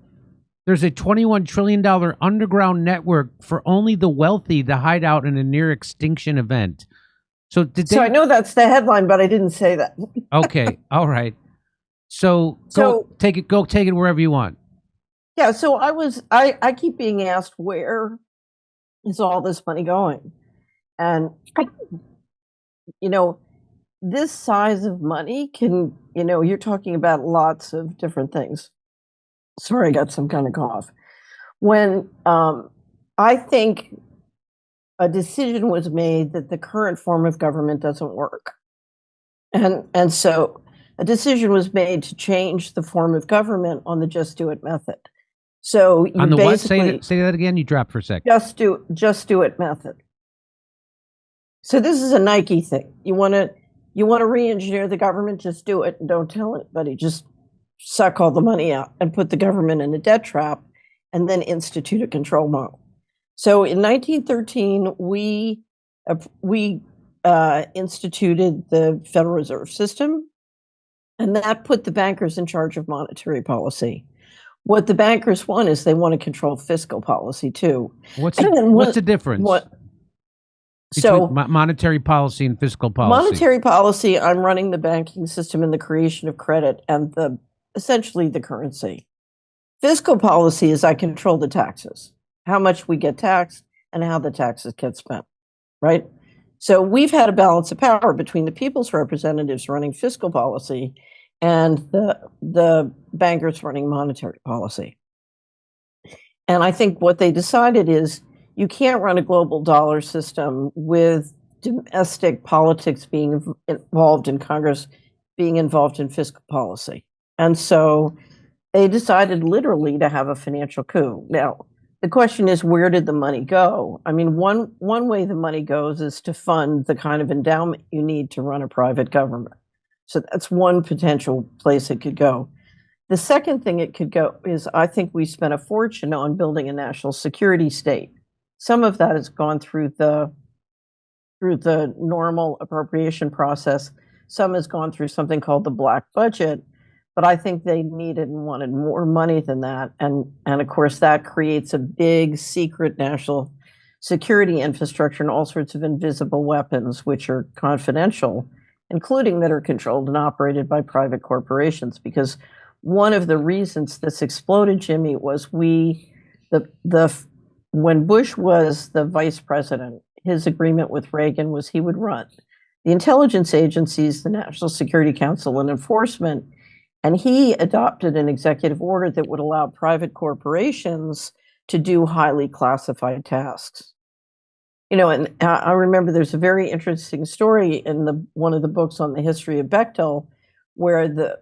there's a $21 trillion underground network for only the wealthy to hide out in a near extinction event. So I know that's the headline, but I didn't say that. Okay. All right. So take it wherever you want. Yeah. So I keep being asked, where is all this money going? And, this size of money can, you're talking about lots of different things. Sorry, I got some kind of cough. When I think a decision was made that the current form of government doesn't work. And so a decision was made to change the form of government on the just do it method. So you on the basically what? Say that again. You dropped for a second. Just do it method. So this is a Nike thing. You want to re-engineer the government, just do it and don't tell anybody. Just suck all the money out and put the government in a debt trap and then institute a control model. So in 1913, we instituted the Federal Reserve System, and that put the bankers in charge of monetary policy. What the bankers want is they want to control fiscal policy too. What's the difference? Between monetary policy and fiscal policy? Monetary policy, I'm running the banking system and the creation of credit and essentially the currency. Fiscal policy is I control the taxes, how much we get taxed and how the taxes get spent, right? So we've had a balance of power between the people's representatives running fiscal policy and the bankers running monetary policy. And I think what they decided is you can't run a global dollar system with domestic politics being involved in Congress, being involved in fiscal policy. And so they decided literally to have a financial coup. Now, the question is, where did the money go? I mean, one way the money goes is to fund the kind of endowment you need to run a private government. So that's one potential place it could go. The second thing it could go is, I think we spent a fortune on building a national security state. Some of that has gone through the normal appropriation process. Some has gone through something called the black budget. But I think they needed and wanted more money than that. And of course, that creates a big secret national security infrastructure and all sorts of invisible weapons, which are confidential, including that are controlled and operated by private corporations. Because one of the reasons this exploded, Jimmy, was when Bush was the vice president, his agreement with Reagan was he would run the intelligence agencies, the National Security Council, and enforcement. And he adopted an executive order that would allow private corporations to do highly classified tasks. And I remember there's a very interesting story in one of the books on the history of Bechtel, where the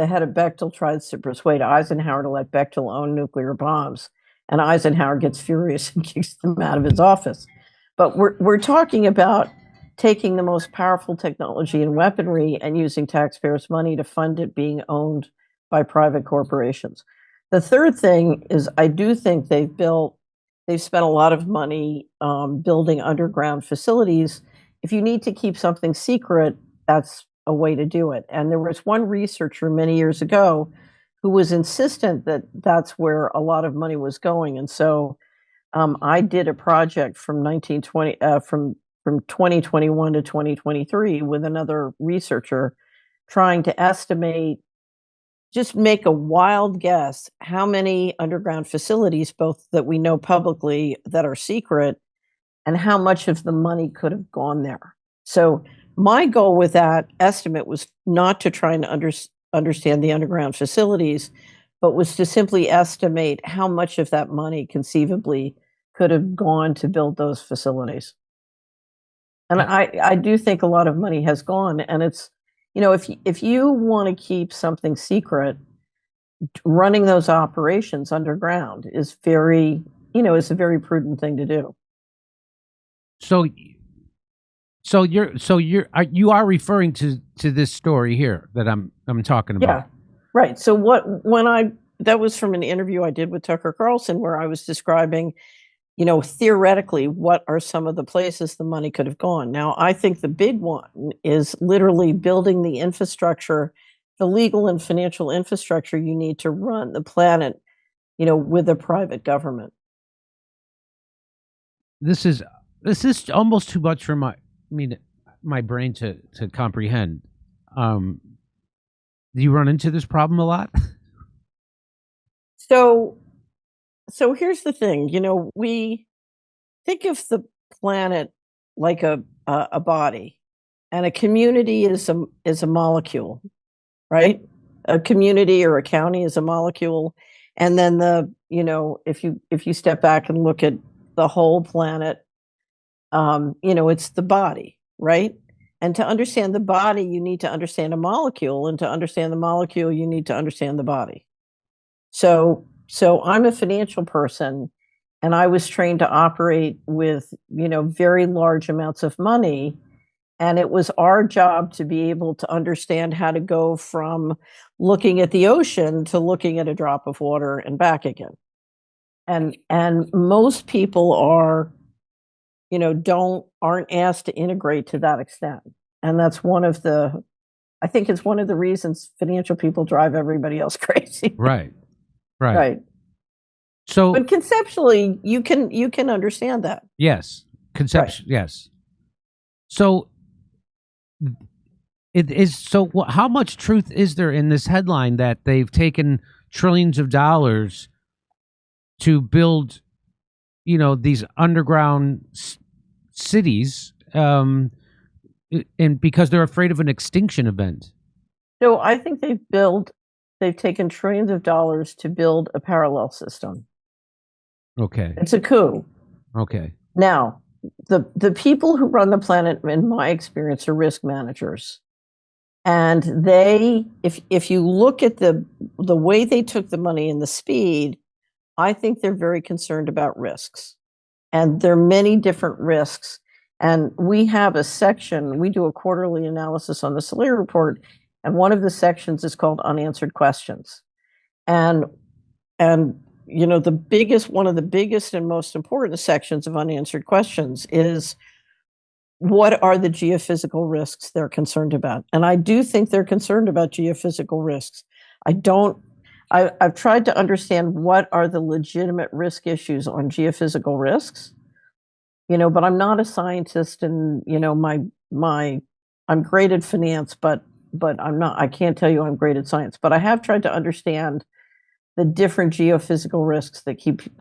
head of Bechtel tries to persuade Eisenhower to let Bechtel own nuclear bombs. And Eisenhower gets furious and kicks them out of his office. But we're talking about taking the most powerful technology and weaponry and using taxpayers' money to fund it being owned by private corporations. The third thing is, I do think they've spent a lot of money building underground facilities. If you need to keep something secret, that's a way to do it. And there was one researcher many years ago who was insistent that that's where a lot of money was going. And so I did a project from 2021 to 2023 with another researcher trying to estimate, just make a wild guess, how many underground facilities, both that we know publicly that are secret, and how much of the money could have gone there. So my goal with that estimate was not to try and understand the underground facilities, but was to simply estimate how much of that money conceivably could have gone to build those facilities. And I do think a lot of money has gone. And it's, if you want to keep something secret, running those operations underground is is a very prudent thing to do. So you are referring to this story here that I'm talking about. Yeah, right. So that was from an interview I did with Tucker Carlson, where I was describing, theoretically, what are some of the places the money could have gone. Now, I think the big one is literally building the infrastructure, the legal and financial infrastructure you need to run the planet, with a private government. This is almost too much for my brain to comprehend. Do you run into this problem a lot? So here's the thing, we think of the planet like a body, and a community is a molecule, right? A community or a county is a molecule, and then if you step back and look at the whole planet, it's the body, right? And to understand the body, you need to understand a molecule, and to understand the molecule, you need to understand the body. So I'm a financial person, and I was trained to operate with, very large amounts of money. And it was our job to be able to understand how to go from looking at the ocean to looking at a drop of water and back again. And most people aren't asked to integrate to that extent. And that's I think it's one of the reasons financial people drive everybody else crazy. Right. So, but conceptually, you can understand that. Yes, conceptually, right. Yes. So, it is. So, how much truth is there in this headline that they've taken trillions of dollars to build, these underground cities and because they're afraid of an extinction event. So I think they've taken trillions of dollars to build a parallel system. Okay. It's a coup. Okay. Now, the people who run the planet, in my experience, are risk managers. And if you look at the way they took the money and the speed, I think they're very concerned about risks. And there are many different risks. And we have a section, we do a quarterly analysis on the Salir report, and one of the sections is called unanswered questions. And you know, one of the biggest and most important sections of unanswered questions is, what are the geophysical risks they're concerned about? And I do think they're concerned about geophysical risks. I've tried to understand what are the legitimate risk issues on geophysical risks, you know, but I'm not a scientist, and, you know, I'm great at finance, but I can't tell you I'm great at science, but I have tried to understand the different geophysical risks that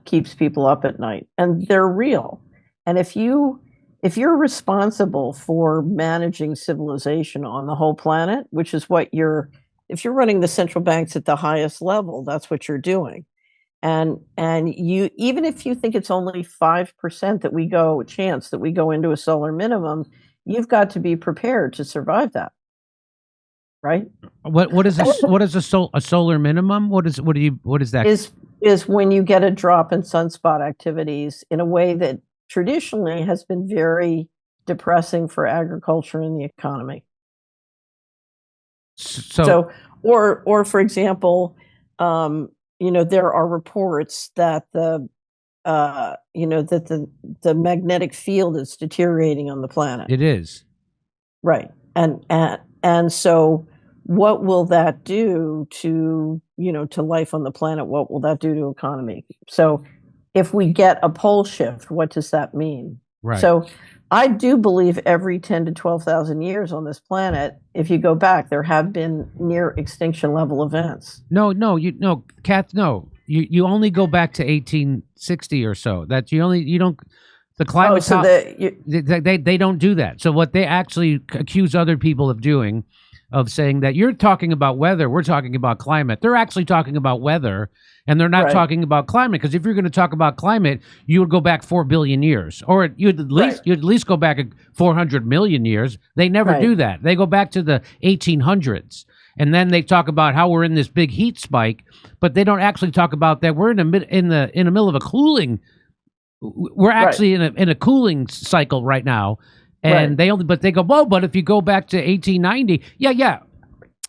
keeps people up at night, and they're real. And if you're responsible for managing civilization on the whole planet, which is what if you're running the central banks at the highest level, that's what you're doing. And you, even if you think it's only 5% that we go into a solar minimum, you've got to be prepared to survive that. Right? What is a solar minimum? What is that? Is when you get a drop in sunspot activities in a way that traditionally has been very depressing for agriculture and the economy. So for example, you know, there are reports that the magnetic field is deteriorating on the planet. It is. Right. And so what will that do to, you know, to life on the planet? What will that do to economy? So if we get a pole shift, what does that mean? Right. So I do believe every 10 to 12,000 years on this planet, if you go back, there have been near extinction level events. Kath, no. You only go back to 1860 or so. The climate they don't do that. So what they actually accuse other people of doing, of saying that you're talking about weather, we're talking about climate. They're actually talking about weather, and they're not talking about climate. Because if you're going to talk about climate, you would go back 4 billion years, or you'd at least go back 400 million years. They never do that. They go back to the 1800s, and then they talk about how we're in this big heat spike, but they don't actually talk about that we're in the middle of a cooling. We're actually in a cooling cycle right now. And they go, well, but if you go back to 1890,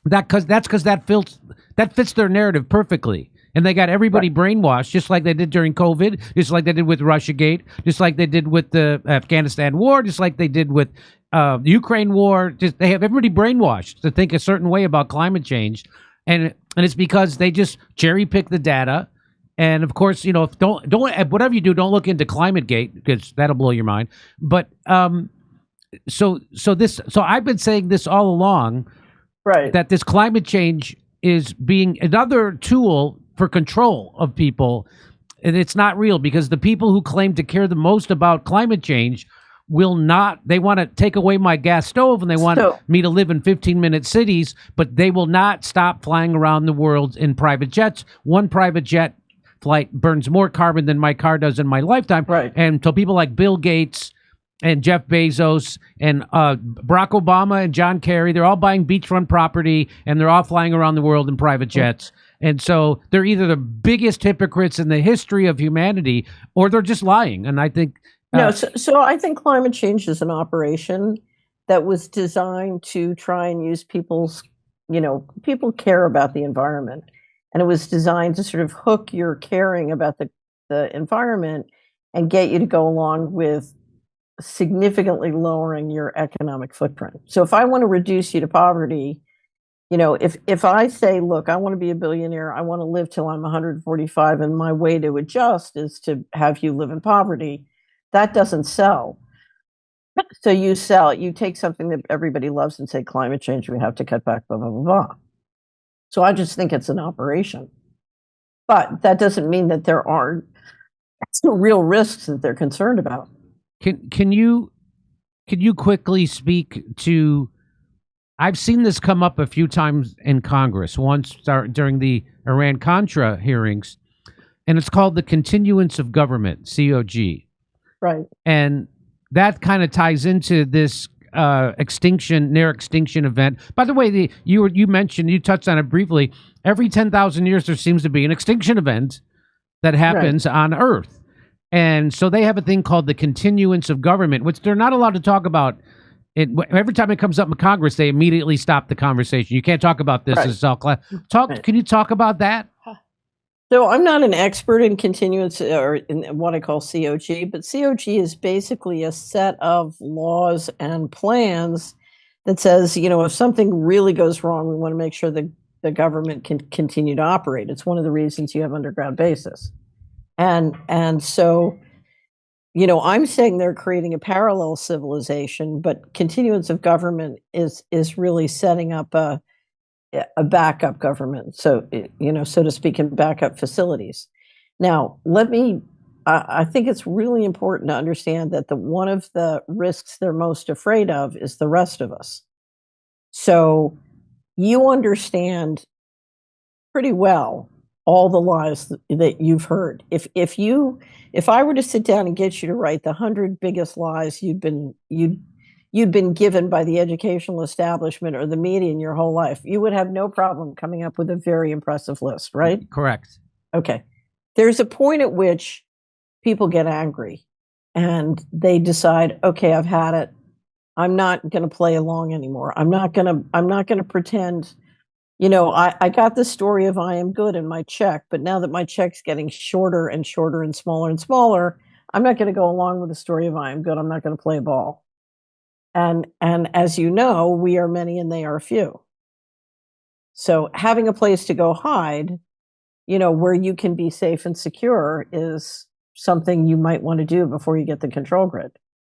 that fits their narrative perfectly. And they got everybody brainwashed, just like they did during COVID, just like they did with Russiagate, just like they did with the Afghanistan war, just like they did with the Ukraine war. They have everybody brainwashed to think a certain way about climate change, and it's because they just cherry pick the data. And of course, you know, don't whatever you do, don't look into ClimateGate, because that'll blow your mind. But so I've been saying this all along, that this climate change is being another tool for control of people, and it's not real, because the people who claim to care the most about climate change will not. They want to take away my gas stove, and they want me to live in 15-minute cities, but they will not stop flying around the world in private jets. One private jet flight burns more carbon than my car does in my lifetime. And so people like Bill Gates and Jeff Bezos and Barack Obama and John Kerry, they're all buying beachfront property, and they're all flying around the world in private jets. And so they're either the biggest hypocrites in the history of humanity, or they're just lying. And I think so I think climate change is an operation that was designed to try and use people's, you know, people care about the environment, and it was designed to sort of hook your caring about the environment and get you to go along with significantly lowering your economic footprint. So if I want to reduce you to poverty, you know, if I say, look, I want to be a billionaire, I want to live till I'm 145, and my way to adjust is to have you live in poverty, that doesn't sell. So you take something that everybody loves and say, climate change, we have to cut back, blah, blah, blah, blah. So I just think it's an operation. But that doesn't mean that there aren't real risks that they're concerned about. Can you could you quickly speak to? I've seen this come up a few times in Congress. Once during the Iran-Contra hearings, and it's called the continuance of government (COG). Right. And that kind of ties into this near extinction event. By the way, you mentioned, you touched on it briefly. Every 10,000 years, there seems to be an extinction event that happens on Earth. And so they have a thing called the continuance of government, which they're not allowed to talk about. Every time it comes up in Congress, they immediately stop the conversation. You can't talk about this. Right. It's all Can you talk about that? So I'm not an expert in continuance or in what I call COG, but COG is basically a set of laws and plans that says, if something really goes wrong, we want to make sure that the government can continue to operate. It's one of the reasons you have underground bases. And so, I'm saying they're creating a parallel civilization, but continuance of government is really setting up a backup government, so so to speak, in backup facilities. Now, I think it's really important to understand that one of the risks they're most afraid of is the rest of us. So you understand pretty well all the lies that you've heard. If I were to sit down and get you to write the 100 biggest lies you'd been given by the educational establishment or the media in your whole life, you would have no problem coming up with a very impressive list, right? Correct. Okay. There's a point at which people get angry and they decide, okay, I've had it. I'm not going to play along anymore. I'm not going to pretend, I got the story of I am good in my check, but now that my check's getting shorter and shorter and smaller, I'm not going to go along with the story of I am good. I'm not going to play ball. And as you know, we are many and they are few. So having a place to go hide, where you can be safe and secure is something you might want to do before you get the control grid.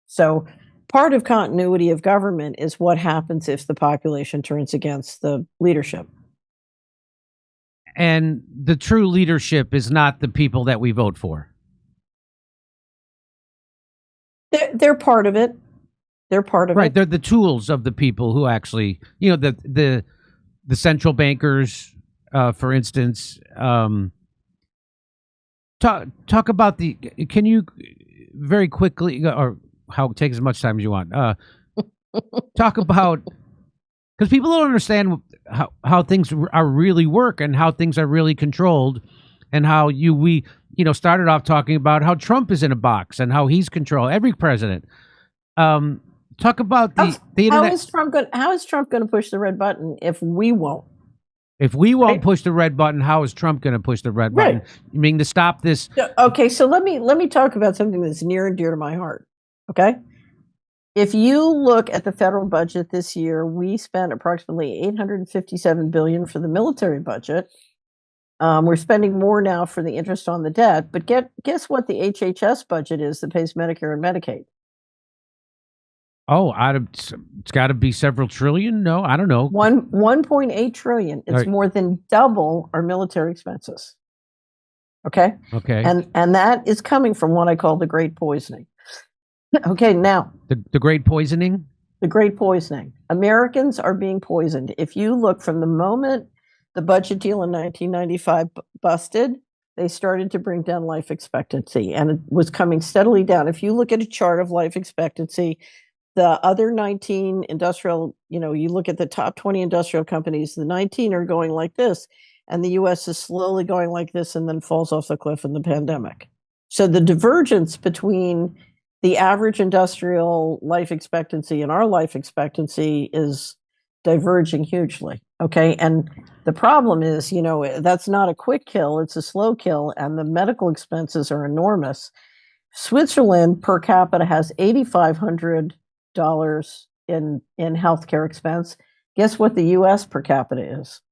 So part of continuity of government is what happens if the population turns against the leadership. And the true leadership is not the people that we vote for. They're part of it. They're part of it. Right. They're the tools of the people who actually, the central bankers, for instance. Talk about can you very quickly, or take as much time as you want, talk about, because people don't understand how things are really work and how things are really controlled, and how we started off talking about how Trump is in a box and how he's controlled every president. Talk about the internet. How is Trump going to push the red button if we won't? If we won't push the red button, how is Trump going to push the red button? You mean to stop this? Okay, so let me talk about something that's near and dear to my heart. Okay, if you look at the federal budget this year, we spent approximately $857 billion for the military budget. We're spending more now for the interest on the debt, but guess what the HHS budget is that pays Medicare and Medicaid? Oh, it's got to be several trillion. No, I don't know. 1.8 trillion. It's right. More than double our military expenses. Okay. And that is coming from what I call the Great Poisoning. Okay, now the Great Poisoning. The Great Poisoning. Americans are being poisoned. If you look from the moment the budget deal in 1995 busted, they started to bring down life expectancy, and it was coming steadily down. If you look at a chart of life expectancy, the other 19 industrial, you look at the top 20 industrial companies, the 19 are going like this, and the U.S. is slowly going like this and then falls off the cliff in the pandemic. So the divergence between the average industrial life expectancy and our life expectancy is diverging hugely. Okay. And the problem is, that's not a quick kill, it's a slow kill, and the medical expenses are enormous. Switzerland per capita has $8,500 in healthcare expense. Guess what the U.S. per capita is?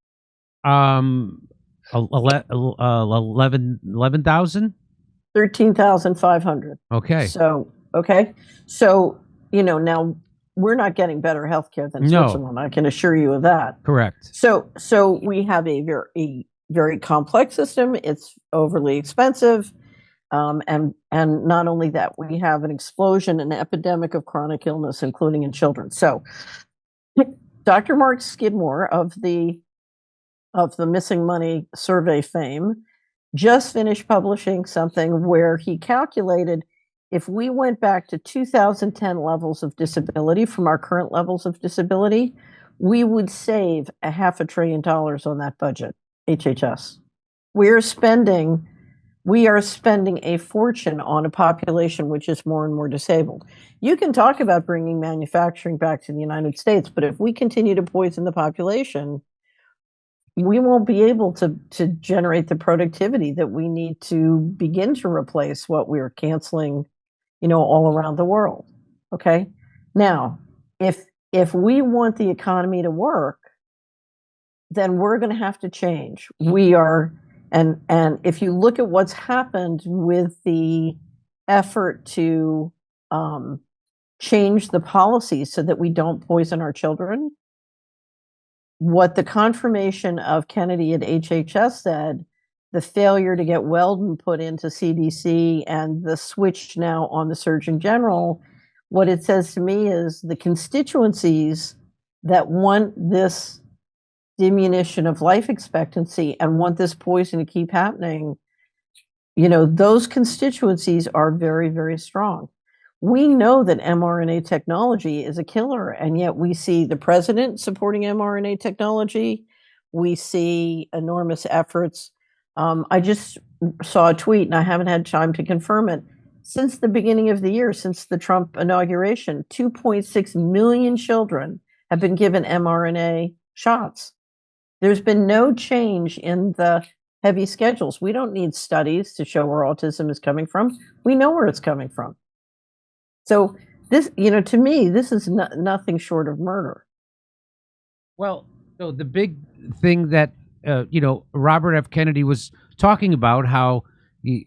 11,000. 13,500. Okay. So now we're not getting better healthcare than Switzerland. I can assure you of that. Correct. So we have a very, very complex system. It's overly expensive. And not only that, we have an explosion, an epidemic of chronic illness, including in children. So Dr. Mark Skidmore of the Missing Money Survey fame just finished publishing something where he calculated if we went back to 2010 levels of disability from our current levels of disability, we would save $500 billion on that budget, HHS. We are spending a fortune on a population which is more and more disabled. You can talk about bringing manufacturing back to the United States, but if we continue to poison the population, we won't be able to generate the productivity that we need to begin to replace what we're canceling, all around the world. Okay. Now, if we want the economy to work, then we're going to have to change. We are, and if you look at what's happened with the effort to change the policies so that we don't poison our children, what the confirmation of Kennedy at HHS said, the failure to get Weldon put into CDC, and the switch now on the Surgeon General, what it says to me is the constituencies that want this diminution of life expectancy and want this poison to keep happening, those constituencies are very, very strong. We know that mRNA technology is a killer, and yet we see the president supporting mRNA technology. We see enormous efforts. I just saw a tweet, and I haven't had time to confirm it. Since the beginning of the year, since the Trump inauguration, 2.6 million children have been given mRNA shots. There's been no change in the heavy schedules. We don't need studies to show where autism is coming from. We know where it's coming from. So this, to me, this is nothing short of murder. Well, so the big thing that, Robert F. Kennedy was talking about, how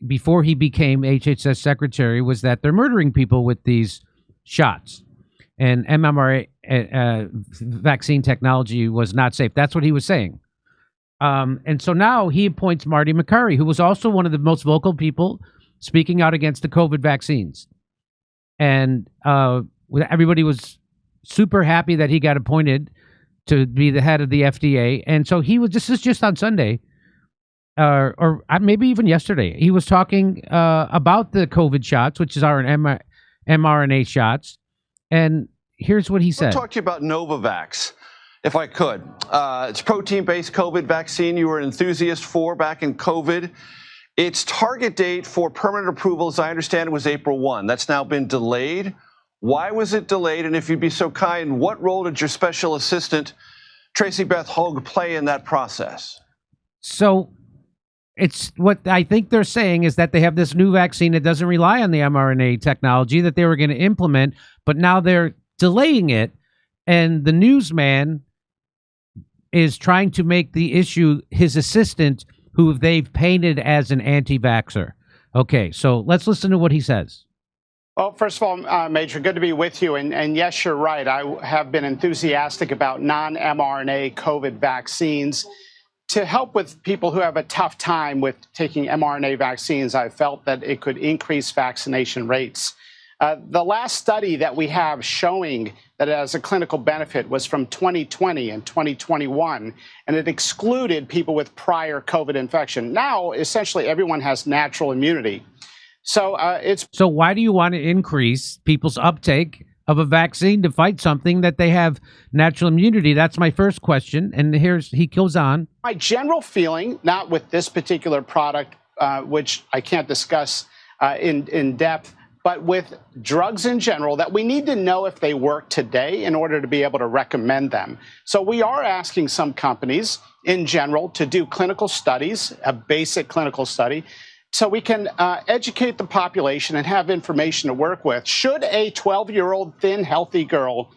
before he became HHS secretary, was that they're murdering people with these shots. And mRNA vaccine technology was not safe. That's what he was saying. And so now he appoints Marty McCurry, who was also one of the most vocal people speaking out against the COVID vaccines. And everybody was super happy that he got appointed to be the head of the FDA. And so this is just on Sunday, or maybe even yesterday, he was talking about the COVID shots, which is our mRNA shots. And here's what he said. I'll talk to you about Novavax, if I could. It's protein-based COVID vaccine you were an enthusiast for back in COVID. Its target date for permanent approval, as I understand it, was April 1. That's now been delayed. Why was it delayed? And if you'd be so kind, what role did your special assistant, Tracy Beth Hogue, play in that process? So it's what I think they're saying is that they have this new vaccine that doesn't rely on the mRNA technology that they were going to implement, but now they're delaying it. And the newsman is trying to make the issue his assistant, who they've painted as an anti-vaxxer. Okay, so let's listen to what he says. Well, first of all, Major, good to be with you. And yes, you're right. I have been enthusiastic about non-mRNA COVID vaccines. To help with people who have a tough time with taking mRNA vaccines, I felt that it could increase vaccination rates. The last study that we have showing that it has a clinical benefit was from 2020 and 2021, and it excluded people with prior COVID infection. Now, essentially, everyone has natural immunity. So So why do you want to increase people's uptake of a vaccine to fight something that they have natural immunity? That's my first question. And he goes on. My general feeling, not with this particular product, which I can't discuss in depth, but with drugs in general, that we need to know if they work today in order to be able to recommend them. So we are asking some companies in general to do clinical studies, a basic clinical study, so we can educate the population and have information to work with. Should a 12-year-old thin, healthy girl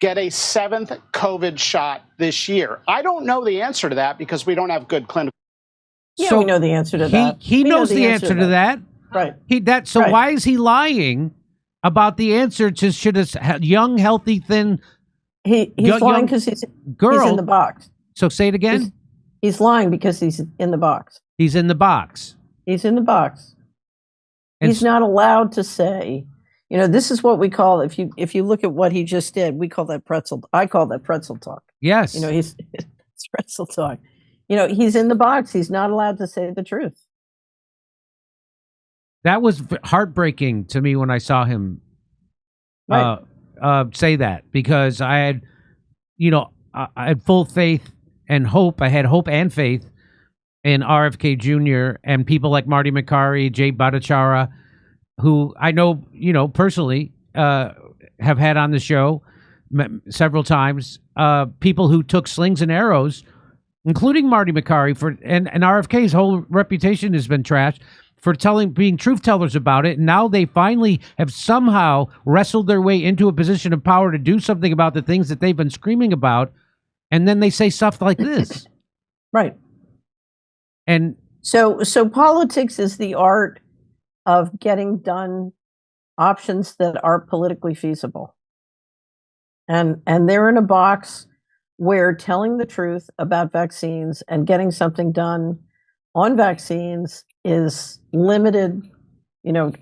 get a 7th COVID shot this year? I don't know the answer to that because we don't have good clinical. Yeah, so we know the answer to that. He knows the answer to that. Right. So why is he lying about the answer to should a young, healthy, thin he's lying because he's in the box. So say it again. He's lying because he's in the box. He's in the box. He's in the box. He's not allowed to say, this is what we call, if you look at what he just did, we call that pretzel. I call that pretzel talk. Yes. It's pretzel talk. He's in the box. He's not allowed to say the truth. That was heartbreaking to me when I saw him say that, because I had, I had full faith and hope. I had hope and faith in RFK Jr. and people like Marty McCarry, Jay Bhattacharya, who I know, personally, have had on the show several times. People who took slings and arrows, including Marty McCarry, and RFK's whole reputation has been trashed for being truth tellers about it. And now they finally have somehow wrestled their way into a position of power to do something about the things that they've been screaming about. And then they say stuff like this. Right. And so politics is the art of getting done options that are politically feasible. And they're in a box where telling the truth about vaccines and getting something done on vaccines is limited.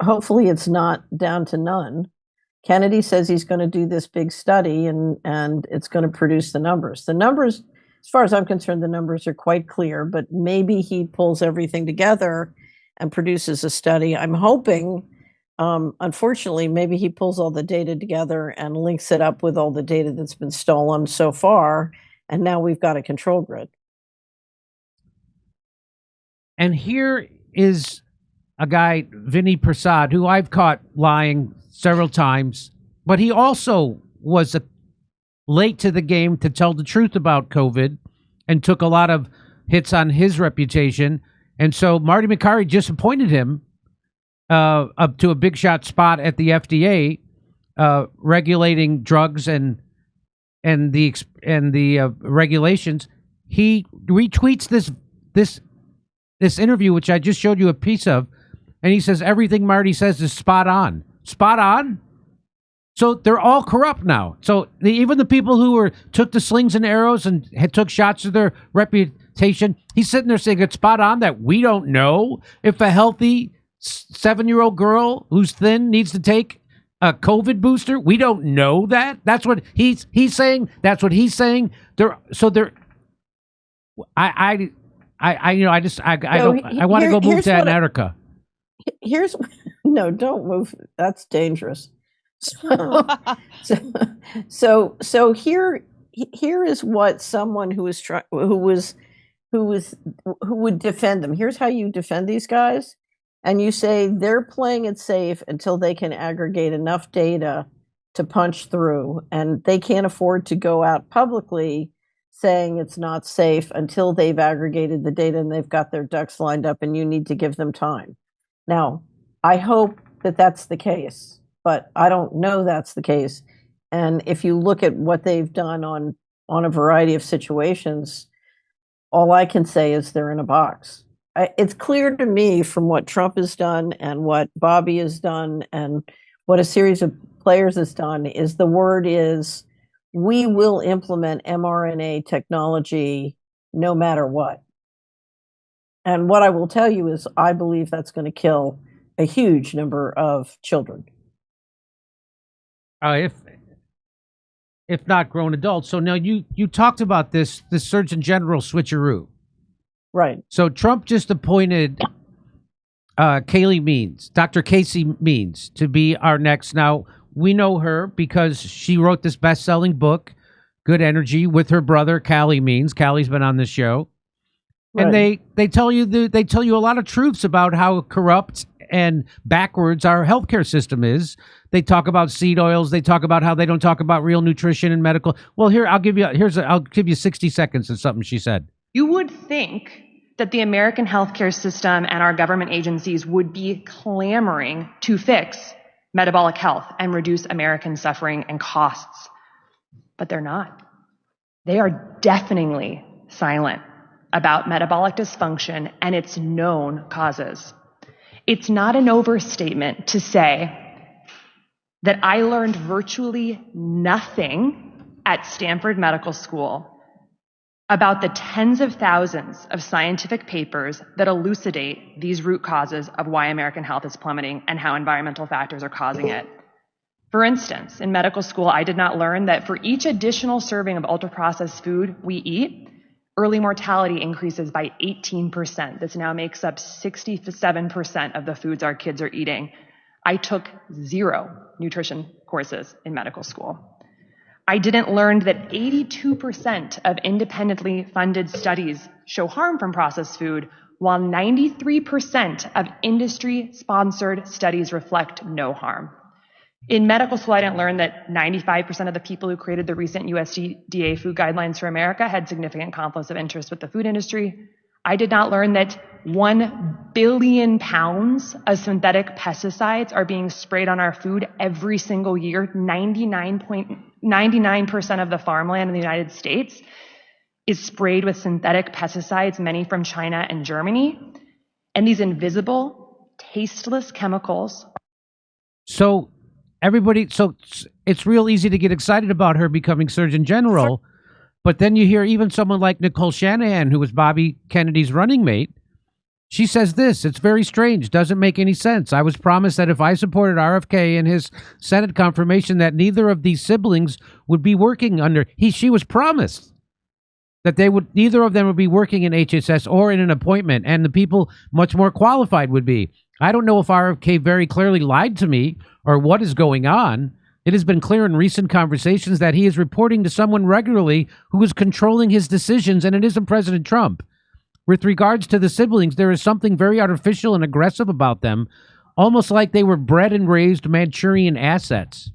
Hopefully it's not down to none. Kennedy says he's going to do this big study and it's going to produce the numbers. The numbers, as far as I'm concerned, the numbers are quite clear, but maybe he pulls everything together and produces a study. I'm hoping, unfortunately, maybe he pulls all the data together and links it up with all the data that's been stolen so far, and now we've got a control grid. And here is a guy, Vinny Prasad, who I've caught lying several times, but he also was late to the game to tell the truth about COVID and took a lot of hits on his reputation. And so Marty McCarry just appointed him up to a big shot spot at the FDA, regulating drugs and the regulations. He retweets this interview, which I just showed you a piece of, and he says everything Marty says is spot on. Spot on? So they're all corrupt now. So even the people who took the slings and arrows and took shots to their reputation, he's sitting there saying it's spot on that we don't know if a healthy 7-year-old girl who's thin needs to take a COVID booster. We don't know that. That's what he's saying. That's what he's saying. I want to go move to Antarctica. No, don't move. That's dangerous. So here is what someone who would defend them. Here's how you defend these guys, and you say they're playing it safe until they can aggregate enough data to punch through, and they can't afford to go out publicly saying it's not safe until they've aggregated the data and they've got their ducks lined up, and you need to give them time. Now, I hope that that's the case, but I don't know that's the case. And if you look at what they've done on a variety of situations, all I can say is they're in a box. It's clear to me from what Trump has done and what Bobby has done and what a series of players has done is the word is we will implement mRNA technology no matter what. And what I will tell you is I believe that's going to kill a huge number of children. If not grown adults. So now you talked about this Surgeon General switcheroo. Right. So Trump just appointed Kaylee Means, Dr. Casey Means, to be our next. Now, we know her because she wrote this best-selling book, Good Energy, with her brother, Callie Means. Callie's been on the show. Right. And they tell you a lot of truths about how corrupt and backwards our healthcare system is. They talk about seed oils. They talk about how they don't talk about real nutrition and medical. Well, I'll give you 60 seconds of something she said. You would think that the American healthcare system and our government agencies would be clamoring to fix metabolic health and reduce American suffering and costs, but they're not. They are deafeningly silent about metabolic dysfunction and its known causes. It's not an overstatement to say that I learned virtually nothing at Stanford Medical School about the tens of thousands of scientific papers that elucidate these root causes of why American health is plummeting and how environmental factors are causing it. For instance, in medical school, I did not learn that for each additional serving of ultra-processed food we eat, early mortality increases by 18%. This now makes up 67% of the foods our kids are eating. I took 0 nutrition courses in medical school. I didn't learn that 82% of independently funded studies show harm from processed food, while 93% of industry-sponsored studies reflect no harm. In medical school, I didn't learn that 95% of the people who created the recent USDA food guidelines for America had significant conflicts of interest with the food industry. I did not learn that 1 billion pounds of synthetic pesticides are being sprayed on our food every single year. 99% of the farmland in the United States is sprayed with synthetic pesticides, many from China and Germany. And these invisible, tasteless chemicals. So it's real easy to get excited about her becoming Surgeon General, but then you hear even someone like Nicole Shanahan, who was Bobby Kennedy's running mate, she says this: it's very strange, doesn't make any sense. I was promised that if I supported RFK in his Senate confirmation that neither of these siblings would be working under, she was promised that neither of them would be working in HHS or in an appointment, and the people much more qualified would be. I don't know if RFK very clearly lied to me or what is going on. It has been clear in recent conversations that he is reporting to someone regularly who is controlling his decisions, and it isn't President Trump. With regards to the siblings, there is something very artificial and aggressive about them, almost like they were bred and raised Manchurian assets.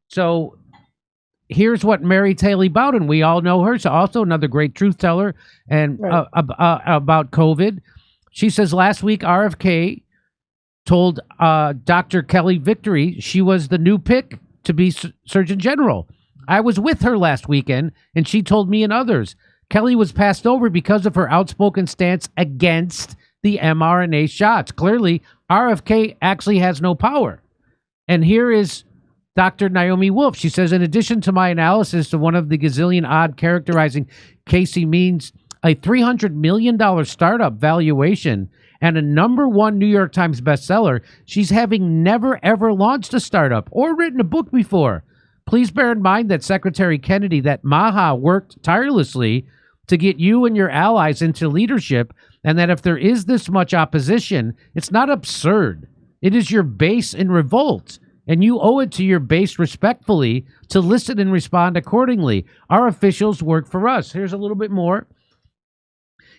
So here's what Mary Taylor Bowden, we all know her, so also another great truth teller and Right. About COVID. She says last week RFK told Dr. Kelly Victory she was the new pick to be Surgeon General. I was with her last weekend, and she told me and others Kelly was passed over because of her outspoken stance against the mRNA shots. Clearly, RFK actually has no power. And here is Dr. Naomi Wolf. She says, in addition to my analysis of one of the gazillion odd characterizing Casey Means a $300 million startup valuation and a #1 New York Times bestseller, she's having never, ever launched a startup or written a book before. Please bear in mind that Secretary Kennedy, that Maha worked tirelessly to get you and your allies into leadership, and that if there is this much opposition, it's not absurd. It is your base in revolt, and you owe it to your base respectfully to listen and respond accordingly. Our officials work for us. Here's a little bit more.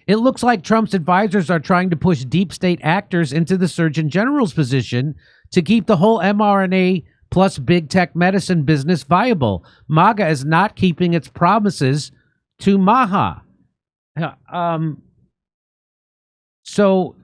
It looks like Trump's advisors are trying to push deep state actors into the Surgeon General's position to keep the whole mRNA plus big tech medicine business viable. MAGA is not keeping its promises to Maha. So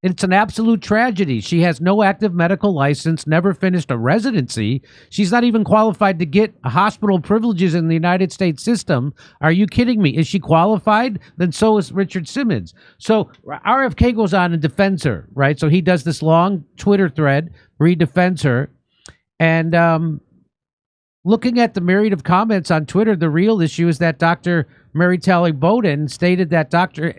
it's an absolute tragedy. She has no active medical license, never finished a residency. She's not even qualified to get hospital privileges in the United States system. Are you kidding me? Is she qualified? Then so is Richard Simmons. So RFK goes on and defends her, right? So he does this long Twitter thread where he defends her. And looking at the myriad of comments on Twitter, the real issue is that Dr. Mary Taylor Bowden stated that Dr.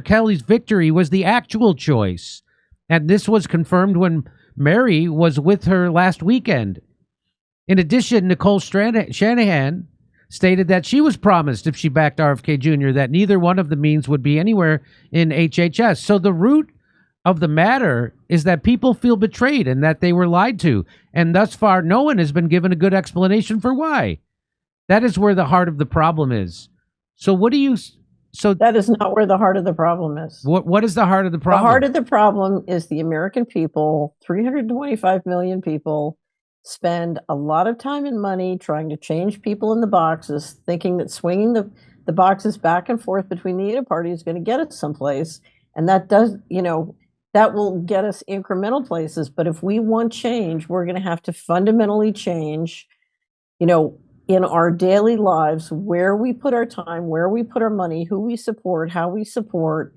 Kelly's victory was the actual choice. And this was confirmed when Mary was with her last weekend. In addition, Nicole Shanahan stated that she was promised, if she backed RFK Jr., that neither one of the means would be anywhere in HHS. So the root of the matter is that people feel betrayed and that they were lied to. And thus far, no one has been given a good explanation for why. That is where the heart of the problem is. So what do you... So that is not where the heart of the problem is. What is the heart of the problem? The heart of the problem is the American people, 325 million people, spend a lot of time and money trying to change people in the boxes, thinking that swinging the boxes back and forth between the either party is going to get us someplace. And that does, that will get us incremental places. But if we want change, we're going to have to fundamentally change, in our daily lives, where we put our time, where we put our money, who we support, how we support.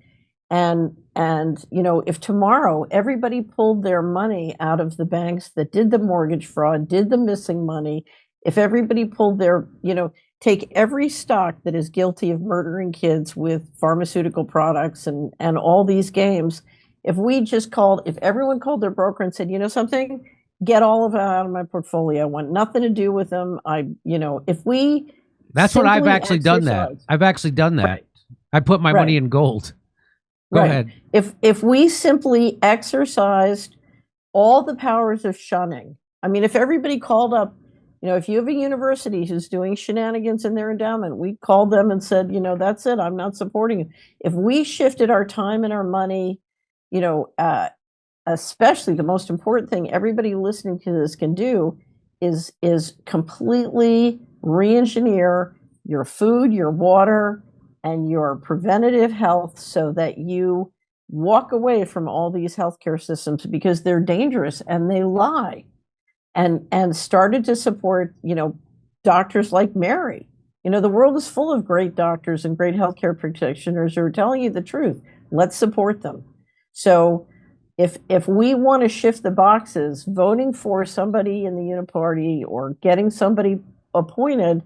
And if tomorrow everybody pulled their money out of the banks that did the mortgage fraud, did the missing money, if everybody pulled their, take every stock that is guilty of murdering kids with pharmaceutical products and all these games. If everyone called their broker and said, you know something, get all of it out of my portfolio. I want nothing to do with them. If we That's what I've actually done that. I've actually done that. Right. I put my money in gold. Go ahead. If we simply exercised all the powers of shunning, I mean, if everybody called up, if you have a university who's doing shenanigans in their endowment, we called them and said, that's it, I'm not supporting it. If we shifted our time and our money, especially the most important thing everybody listening to this can do is completely re-engineer your food, your water, and your preventative health so that you walk away from all these healthcare systems because they're dangerous and they lie. And started to support, doctors like Mary. The world is full of great doctors and great healthcare practitioners who are telling you the truth. Let's support them. So if we want to shift the boxes, voting for somebody in the uniparty or getting somebody appointed,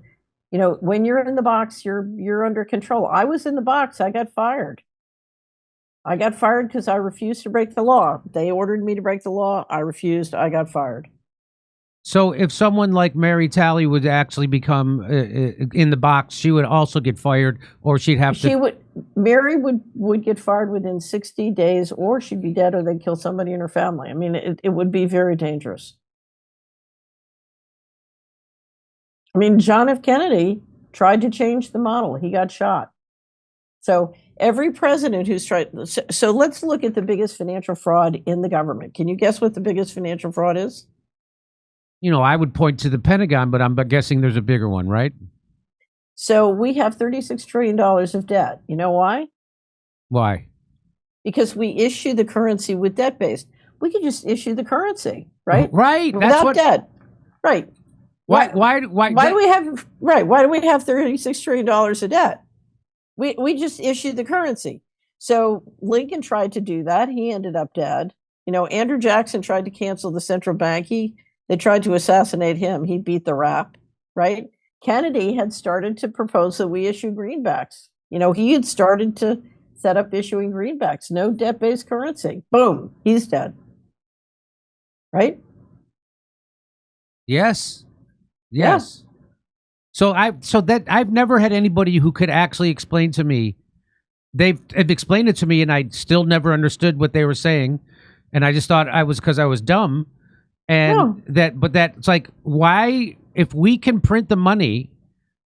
when you're in the box, you're under control. I was in the box. I got fired. I got fired because I refused to break the law. They ordered me to break the law. I refused. I got fired. So if someone like Mary Talley would actually become in the box, she would also get fired, or she'd have to... Mary would get fired within 60 days, or she'd be dead, or they'd kill somebody in her family. I mean, it would be very dangerous. I mean, John F. Kennedy tried to change the model. He got shot. So every president who's tried... So let's look at the biggest financial fraud in the government. Can you guess what the biggest financial fraud is? I would point to the Pentagon, but I'm guessing there's a bigger one, right? So we have $36 trillion of debt. You know why? Why? Because we issue the currency with debt-based. We could just issue the currency, right? Right. Without debt. Right. Why do we have $36 trillion of debt? We just issued the currency. So Lincoln tried to do that. He ended up dead. Andrew Jackson tried to cancel the central bank. They tried to assassinate him. He beat the rap, right? Kennedy had started to propose that we issue greenbacks. He had started to set up issuing greenbacks. No debt-based currency. Boom, he's dead. Right? Yes. Yeah. So I've never had anybody who could actually explain to me. They've explained it to me, and I still never understood what they were saying, and I just thought because I was dumb. And it's like, why, if we can print the money,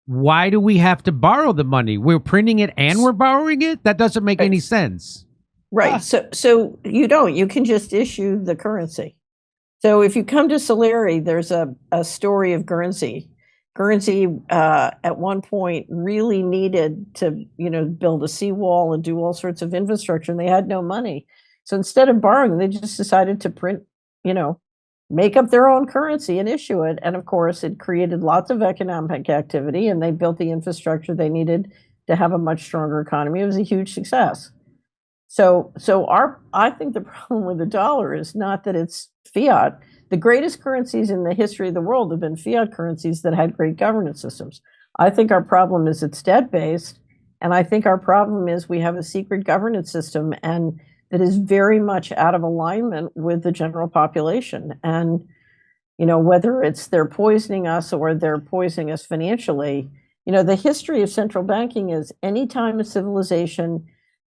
why do we have to borrow the money? We're printing it and we're borrowing it? That doesn't make any sense. Right. So you can just issue the currency. So if you come to Solari, there's a story of Guernsey. Guernsey at one point really needed to, build a seawall and do all sorts of infrastructure, and they had no money. So instead of borrowing, they just decided to print, make up their own currency and issue it. And of course, it created lots of economic activity, and they built the infrastructure they needed to have a much stronger economy. It was a huge success. So I think the problem with the dollar is not that it's fiat. The greatest currencies in the history of the world have been fiat currencies that had great governance systems. I think our problem is it's debt-based, and I think our problem is we have a secret governance system and that is very much out of alignment with the general population. And, whether it's they're poisoning us or they're poisoning us financially, the history of central banking is anytime a civilization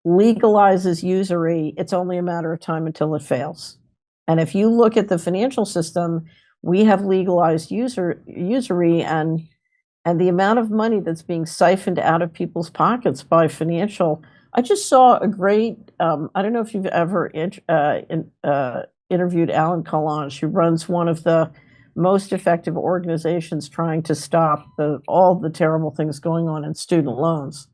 legalizes usury, it's only a matter of time until it fails. And if you look at the financial system, we have legalized usury, and the amount of money that's being siphoned out of people's pockets by financial... I just saw a great, I don't know if you've ever interviewed Alan Collange, who runs one of the most effective organizations trying to stop all the terrible things going on in student loans.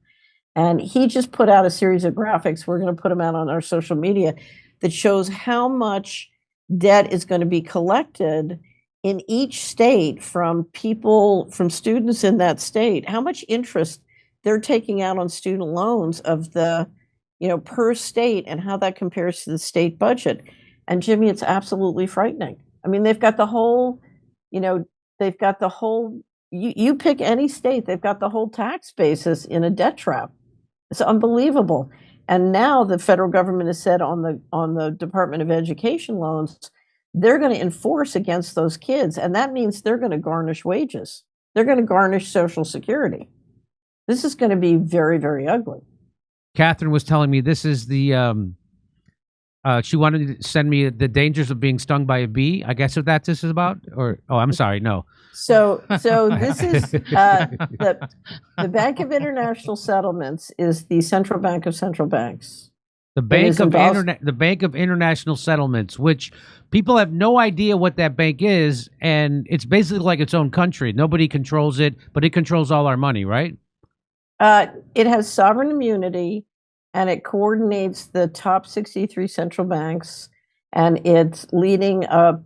And he just put out a series of graphics. We're going to put them out on our social media that shows how much debt is going to be collected in each state from students in that state, how much interest they're taking out on student loans of the, per state, and how that compares to the state budget. And Jimmy, it's absolutely frightening. I mean, they've got the whole you pick any state, they've got the whole tax basis in a debt trap. It's unbelievable. And now the federal government has said on the Department of Education loans, they're going to enforce against those kids, and that means they're going to garnish wages. They're going to garnish Social Security. This is going to be very, very ugly. Catherine was telling me this is the she wanted to send me the dangers of being stung by a bee. I guess what that this is about, or I'm sorry, no. So this is the Bank of International Settlements is the central bank of central banks. The Bank of International Settlements, which people have no idea what that bank is, and it's basically like its own country. Nobody controls it, but it controls all our money, right? It has sovereign immunity, and it coordinates the top 63 central banks, and it's leading a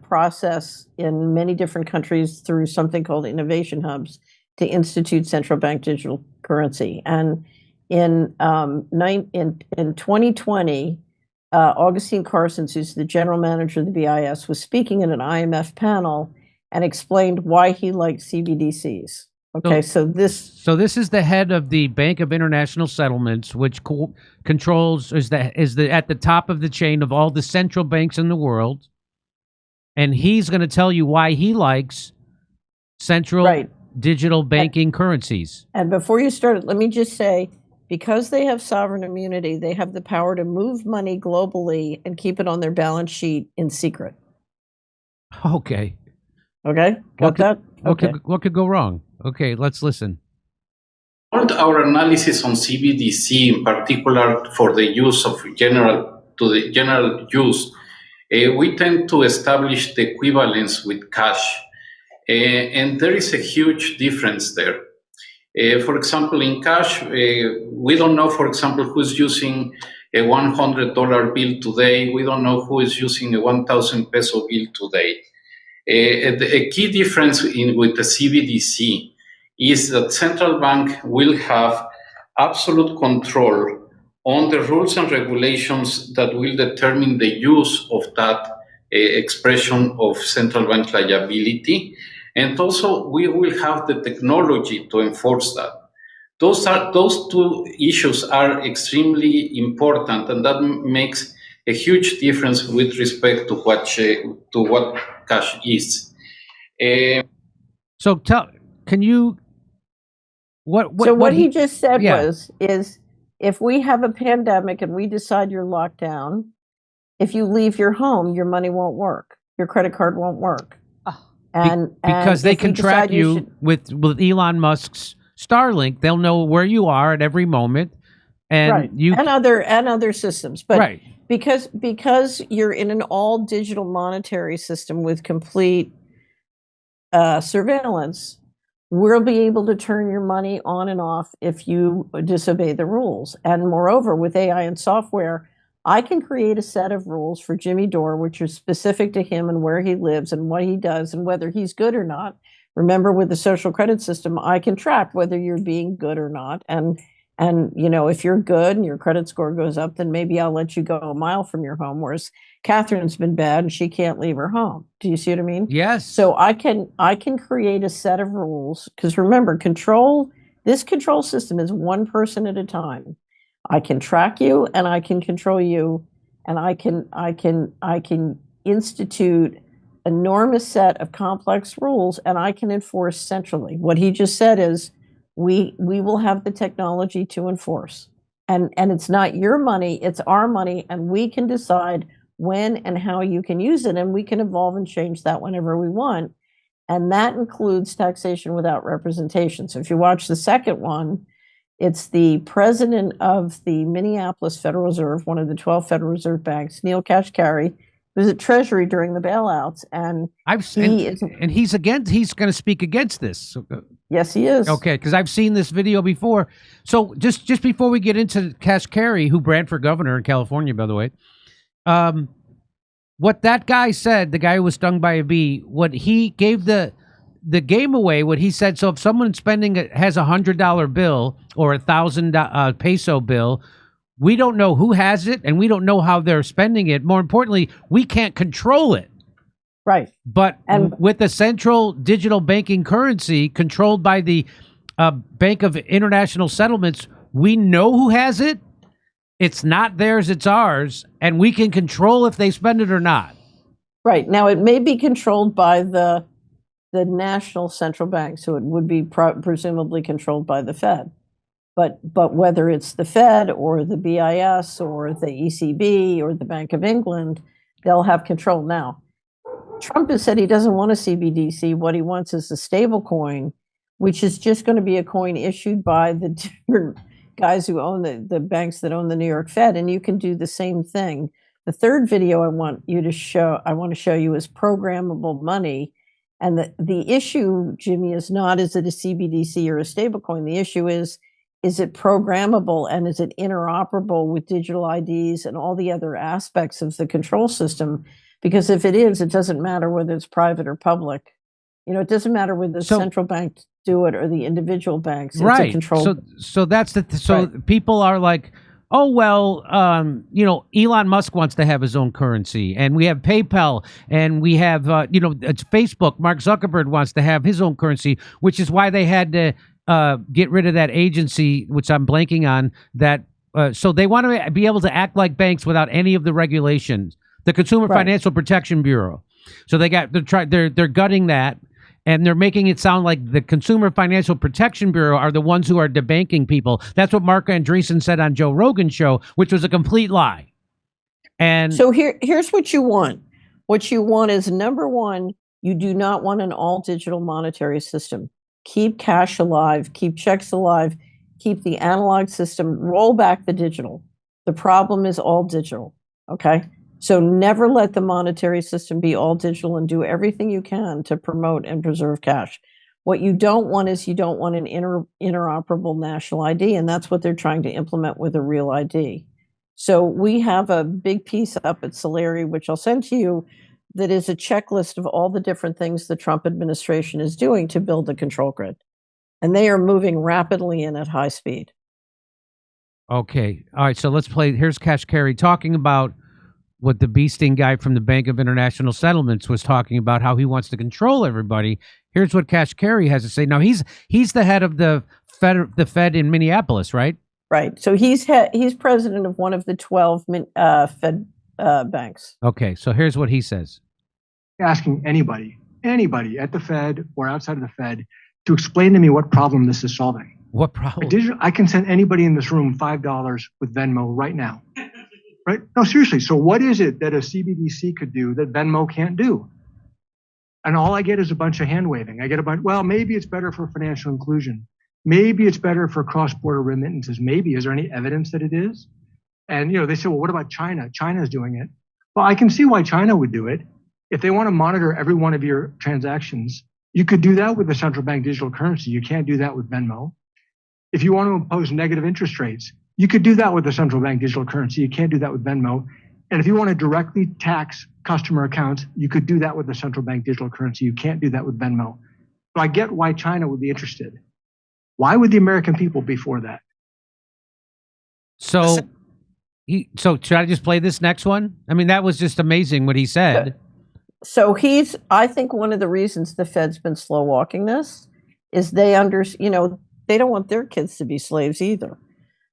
process in many different countries through something called innovation hubs to institute central bank digital currency. And in 2020, Augustine Carstens, who's the general manager of the BIS, was speaking at an IMF panel and explained why he liked CBDCs. Okay, so this is the head of the Bank of International Settlements, which controls is at the top of the chain of all the central banks in the world, and he's going to tell you why he likes central digital banking currencies. And before you start, let me just say, because they have sovereign immunity, they have the power to move money globally and keep it on their balance sheet in secret. Okay. Okay. Got that? Okay. What could go wrong? Okay, let's listen. Our analysis on CBDC, in particular for the use of general use, we tend to establish the equivalence with cash, and there is a huge difference there. For example, in cash, we don't know, for example, who's using a $100 bill today. We don't know who is using a 1,000 peso bill today. A key difference with the CBDC is that central bank will have absolute control on the rules and regulations that will determine the use of that expression of central bank liability. And also, we will have the technology to enforce that. Those two issues are extremely important, and that makes a huge difference with respect to what cash is. So can you? What he just said is if we have a pandemic and we decide you're locked down, if you leave your home, your money won't work, your credit card won't work. Because they can track you with Elon Musk's Starlink, they'll know where you are at every moment, and other systems. But because you're in an all digital monetary system with complete surveillance, we'll be able to turn your money on and off if you disobey the rules. And moreover, with AI and software, I can create a set of rules for Jimmy Dore, which are specific to him and where he lives and what he does and whether he's good or not. Remember, with the social credit system, I can track whether you're being good or not. And if you're good and your credit score goes up, then maybe I'll let you go a mile from your home. Whereas Catherine's been bad and she can't leave her home. Do you see what I mean? Yes. So I can create a set of rules, because remember, this control system is one person at a time. I can track you and I can control you, and I can institute enormous set of complex rules, and I can enforce centrally. What he just said is we will have the technology to enforce. And it's not your money, it's our money, and we can decide when and how you can use it, and we can evolve and change that whenever we want. And that includes taxation without representation. So if you watch the second one, it's the president of the Minneapolis Federal Reserve, one of the 12 Federal Reserve banks, Neil Kashkari, who was at Treasury during the bailouts, and he's going to speak against this. Yes, he is. Okay, because I've seen this video before. So just before we get into Kashkari, who ran for governor in California, by the way, what that guy said, the guy who was stung by a bee, what he gave the game away, what he said, so if someone has a $100 bill or 1,000 peso bill, we don't know who has it, and we don't know how they're spending it. More importantly, we can't control it. Right. But And with a central digital banking currency controlled by the Bank of International Settlements, we know who has it. It's not theirs, it's ours, and we can control if they spend it or not. right. Now, it may be controlled by the national central bank, so it would be presumably controlled by the Fed. But whether it's the Fed or the BIS or the ECB or the Bank of England, they'll have control. Now, Trump has said he doesn't want a CBDC. What he wants is a stable coin, which is just going to be a coin issued by the different guys who own the banks that own the New York Fed, and you can do the same thing. The third video I want to show you is programmable money. And the issue, Jimmy, is not is it a CBDC or a stablecoin? The issue is it programmable and is it interoperable with digital IDs and all the other aspects of the control system? Because if it is, it doesn't matter whether it's private or public. It doesn't matter whether the central bank do it or the individual banks. It's right. A control. So that's right. People are like, oh, well, Elon Musk wants to have his own currency, and we have PayPal, and we have, it's Facebook. Mark Zuckerberg wants to have his own currency, which is why they had to get rid of that agency, which I'm blanking on, that so they want to be able to act like banks without any of the regulations, the Consumer Financial Protection Bureau. So they're gutting that. And they're making it sound like the Consumer Financial Protection Bureau are the ones who are debanking people. That's what Mark Andreessen said on Joe Rogan's show, which was a complete lie. And so here's what you want. What you want is, number one, you do not want an all-digital monetary system. Keep cash alive, keep checks alive, keep the analog system, roll back the digital. The problem is all digital, okay? So never let the monetary system be all digital and do everything you can to promote and preserve cash. What you don't want is you don't want an interoperable national ID, and that's what they're trying to implement with a real ID. So we have a big piece up at Solari, which I'll send to you, that is a checklist of all the different things the Trump administration is doing to build the control grid. And they are moving rapidly and at high speed. Okay. All right. So let's play. Here's Cash Carey talking about what the bee sting guy from the Bank of International Settlements was talking about, how he wants to control everybody. Here's what Cash Carey has to say. Now, he's the head of the Fed in Minneapolis, right? Right. So he's president of one of the 12 Fed banks. Okay. So here's what he says. Asking anybody at the Fed or outside of the Fed to explain to me what problem this is solving. What problem? I can send anybody in this room $5 with Venmo right now. Right? No, seriously. So what is it that a CBDC could do that Venmo can't do? And all I get is a bunch of hand waving. I get well, maybe it's better for financial inclusion. Maybe it's better for cross-border remittances. Maybe. Is there any evidence that it is? And, they say, well, what about China? China's doing it. Well, I can see why China would do it. If they want to monitor every one of your transactions, you could do that with the central bank digital currency. You can't do that with Venmo. If you want to impose negative interest rates, you could do that with the central bank digital currency. You can't do that with Venmo. And if you want to directly tax customer accounts, you could do that with the central bank digital currency. You can't do that with Venmo. So I get why China would be interested. Why would the American people be for that? So should I just play this next one? I mean, that was just amazing what he said. So I think one of the reasons the Fed's been slow walking this is they don't want their kids to be slaves either.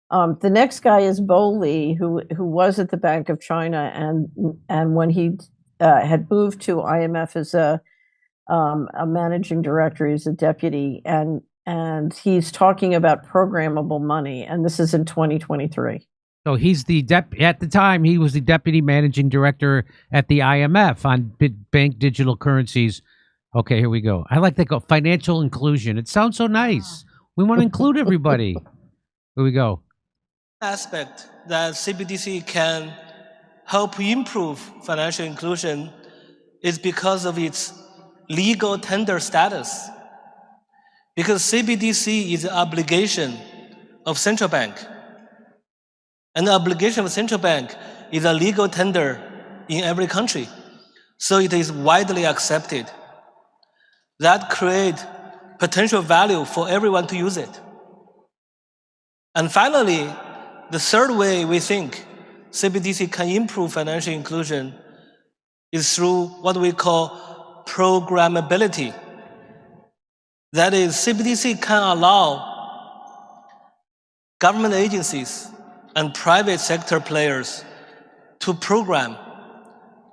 The next guy is Bo Lee, who was at the Bank of China, and when he had moved to IMF as a managing director, he's a deputy, and he's talking about programmable money, and this is in 2023. So he's at the time he was the deputy managing director at the IMF on bank digital currencies. Okay, here we go. I like that financial inclusion. It sounds so nice. We want to include everybody. Here we go. Aspect that CBDC can help improve financial inclusion is because of its legal tender status. Because CBDC is an obligation of central bank. And the obligation of central bank is a legal tender in every country. So it is widely accepted. That creates potential value for everyone to use it. And finally, the third way we think CBDC can improve financial inclusion is through what we call programmability. That is, CBDC can allow government agencies and private sector players to program,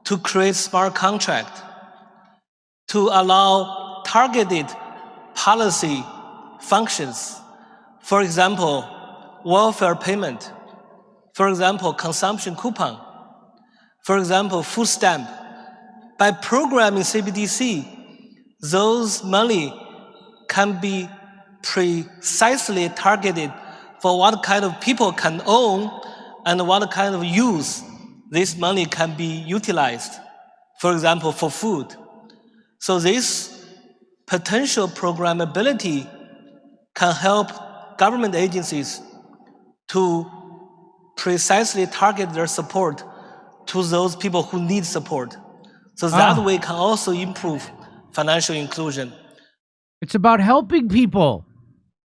to create smart contract, to allow targeted policy functions. For example, welfare payment. For example, consumption coupon. For example, food stamp. By programming CBDC, those money can be precisely targeted for what kind of people can own and what kind of use this money can be utilized. For example, for food. So this potential programmability can help government agencies to precisely target their support to those people who need support. So that way can also improve financial inclusion. It's about helping people.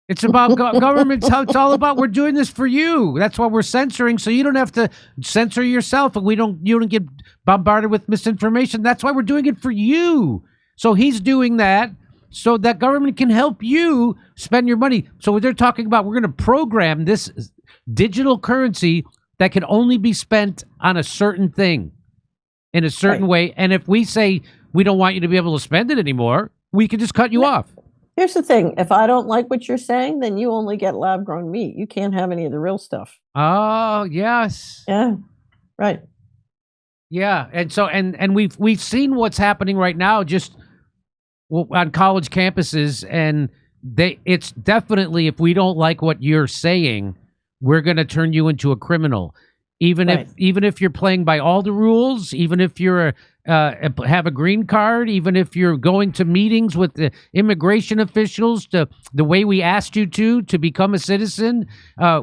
It's about government. It's all about, we're doing this for you. That's why we're censoring, so you don't have to censor yourself, and you don't get bombarded with misinformation. That's why we're doing it for you. So he's doing that so that government can help you spend your money. So what they're talking about, we're going to program this digital currency that can only be spent on a certain thing in a certain way. And if we say we don't want you to be able to spend it anymore, we can just cut you off. Here's the thing. If I don't like what you're saying, then you only get lab-grown meat. You can't have any of the real stuff. Oh, yes. Yeah, right. Yeah, and so and we've seen what's happening right now just on college campuses, and it's definitely, if we don't like what you're saying, we're going to turn you into a criminal. Even if you're playing by all the rules, even if you're have a green card, even if you're going to meetings with the immigration officials the way we asked you to become a citizen,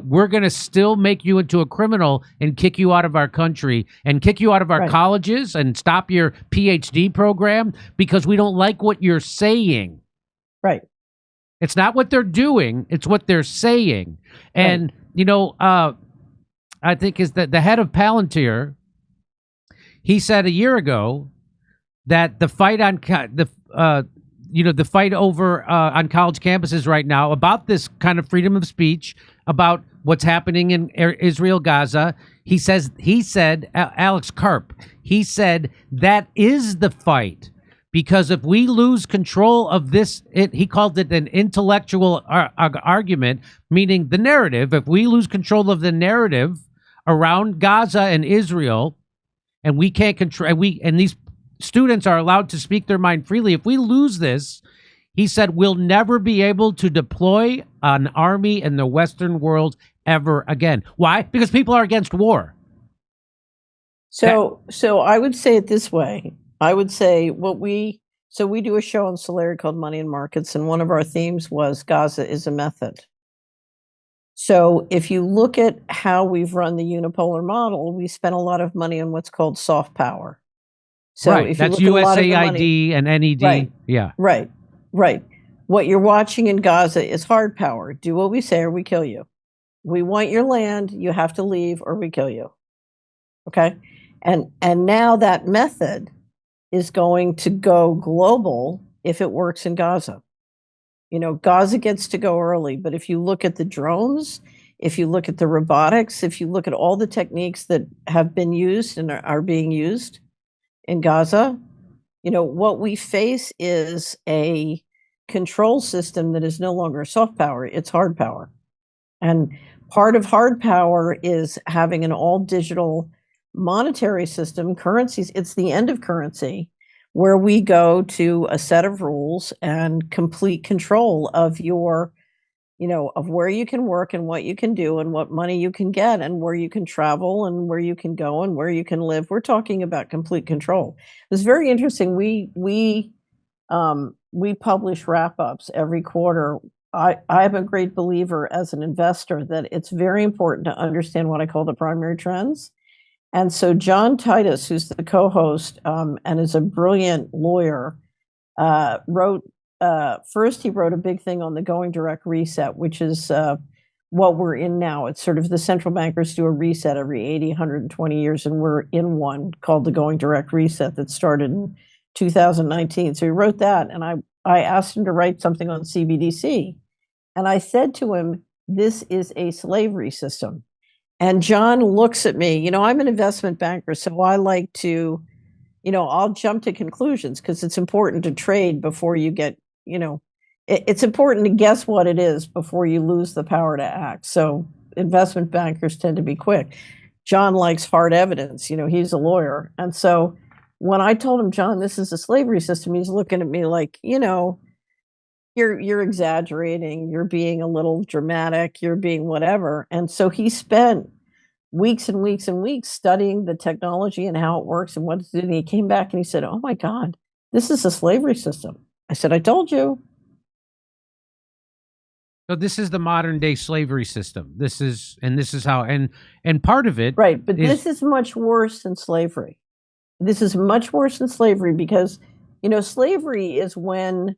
we're going to still make you into a criminal and kick you out of our country and kick you out of our colleges and stop your PhD program because we don't like what you're saying. Right. It's not what they're doing, it's what they're saying. And, I think is that the head of Palantir, he said a year ago that the fight on the fight over on college campuses right now about this kind of freedom of speech, about what's happening in Israel, Gaza. He said, Alex Karp, he said that is the fight. Because if we lose control of this, he called it an intellectual argument, meaning the narrative. If we lose control of the narrative around Gaza and Israel, and we can't control, and these students are allowed to speak their mind freely. If we lose this, he said, we'll never be able to deploy an army in the Western world ever again. Why? Because people are against war. So I would say it this way. I would say we do a show on Solari called Money and Markets, and one of our themes was Gaza is a method. So if you look at how we've run the unipolar model, we spent a lot of money on what's called soft power. So if that's you look at a lot of USAID and NED. Right. Yeah. Right. What you're watching in Gaza is hard power. Do what we say or we kill you. We want your land, you have to leave or we kill you. Okay? And now that method is going to go global if it works in Gaza. Gaza gets to go early, but if you look at the drones, if you look at the robotics, if you look at all the techniques that have been used and are being used in Gaza, what we face is a control system that is no longer soft power, it's hard power. And part of hard power is having an all digital monetary system, currencies. It's the end of currency, where we go to a set of rules and complete control of your, of where you can work and what you can do and what money you can get and where you can travel and where you can go and where you can live. We're talking about complete control. It's very interesting. We publish wrap-ups every quarter. I'm a great believer as an investor that it's very important to understand what I call the primary trends. And so John Titus, who's the co-host and is a brilliant lawyer, wrote a big thing on the Going Direct Reset, which is what we're in now. It's sort of the central bankers do a reset every 80, 120 years, and we're in one called the Going Direct Reset that started in 2019. So he wrote that, and I asked him to write something on CBDC. And I said to him, this is a slavery system. And John looks at me, I'm an investment banker, so I like to, I'll jump to conclusions because it's important to trade before you get, it's important to guess what it is before you lose the power to act. So investment bankers tend to be quick. John likes hard evidence, he's a lawyer. And so when I told him, John, this is a slavery system, he's looking at me like, you're exaggerating, you're being a little dramatic, you're being whatever. And so he spent weeks and weeks and weeks studying the technology and how it works and what it's doing. He came back and he said, oh my God, this is a slavery system. I said, I told you. So this is the modern day slavery system. This is how, and part of it. Right. But this is much worse than slavery. This is much worse than slavery because, slavery is when,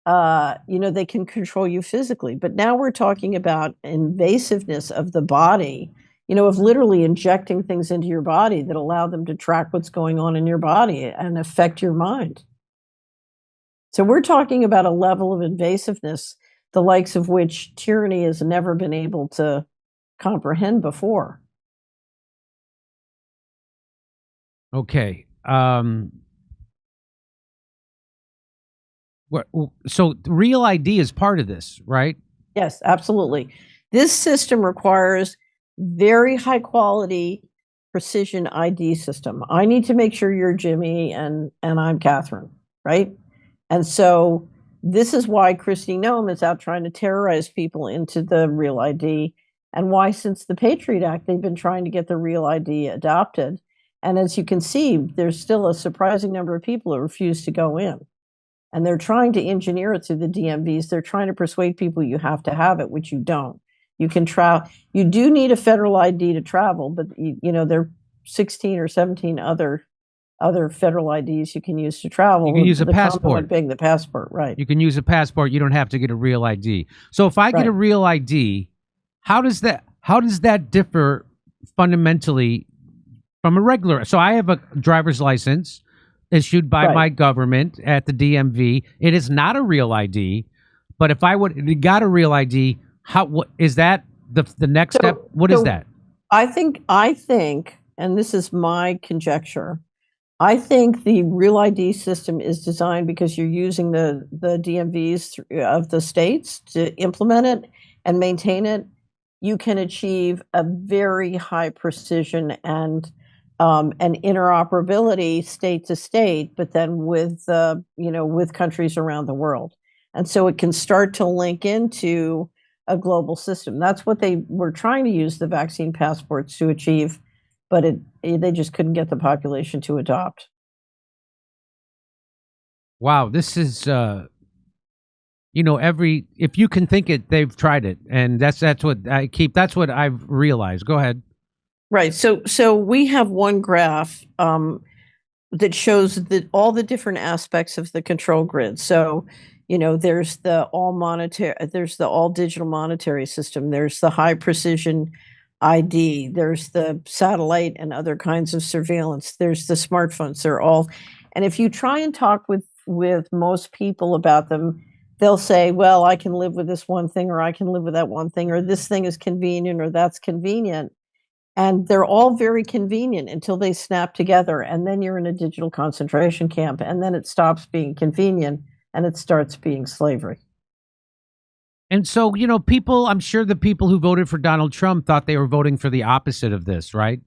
they can control you physically. But now we're talking about invasiveness of the body, of literally injecting things into your body that allow them to track what's going on in your body and affect your mind. So we're talking about a level of invasiveness, the likes of which tyranny has never been able to comprehend before. Okay. So Real ID is part of this, right? Yes, absolutely. This system requires very high quality precision ID system. I need to make sure you're Jimmy and I'm Catherine, right? And so this is why Kristi Noem is out trying to terrorize people into the Real ID, and why since the Patriot Act, they've been trying to get the Real ID adopted. And as you can see, there's still a surprising number of people who refuse to go in. And they're trying to engineer it through the DMVs. They're trying to persuade people you have to have it, which you don't. You can travel. You do need a federal ID to travel, but there are 16 or 17 other federal IDs you can use to travel. You can use a passport. Being the passport, right? You can use a passport. You don't have to get a Real ID. So if I get a Real ID, how does that differ fundamentally from a regular? So I have a driver's license issued by my government at the DMV. It is not a Real ID, but if I got a Real ID, what is that the next step? What is that? I think, and this is my conjecture, I think the Real ID system is designed because you're using the DMVs of the states to implement it and maintain it. You can achieve a very high precision and interoperability state to state, but then with countries around the world. And so it can start to link into a global system. That's what they were trying to use the vaccine passports to achieve, but they just couldn't get the population to adopt. Wow, this is if you can think it, they've tried it, and that's what I've realized. Go ahead. Right. So we have one graph that shows all the different aspects of the control grid. So, there's the all digital monetary system. There's the high precision ID. There's the satellite and other kinds of surveillance. There's the smartphones. They're all, and if you try and talk with most people about them, they'll say, well, I can live with this one thing, or I can live with that one thing, or this thing is convenient, or that's convenient. And they're all very convenient until they snap together. And then you're in a digital concentration camp. And then it stops being convenient and it starts being slavery. And so, I'm sure the people who voted for Donald Trump thought they were voting for the opposite of this, right?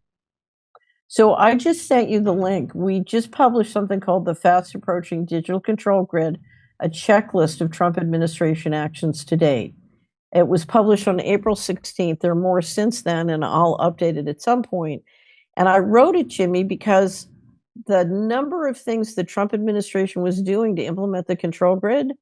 So I just sent you the link. We just published something called the Fast Approaching Digital Control Grid, a checklist of Trump administration actions to date. It was published on April 16th. There are more since then, and I'll update it at some point. And I wrote it, Jimmy, because the number of things the Trump administration was doing to implement the control grid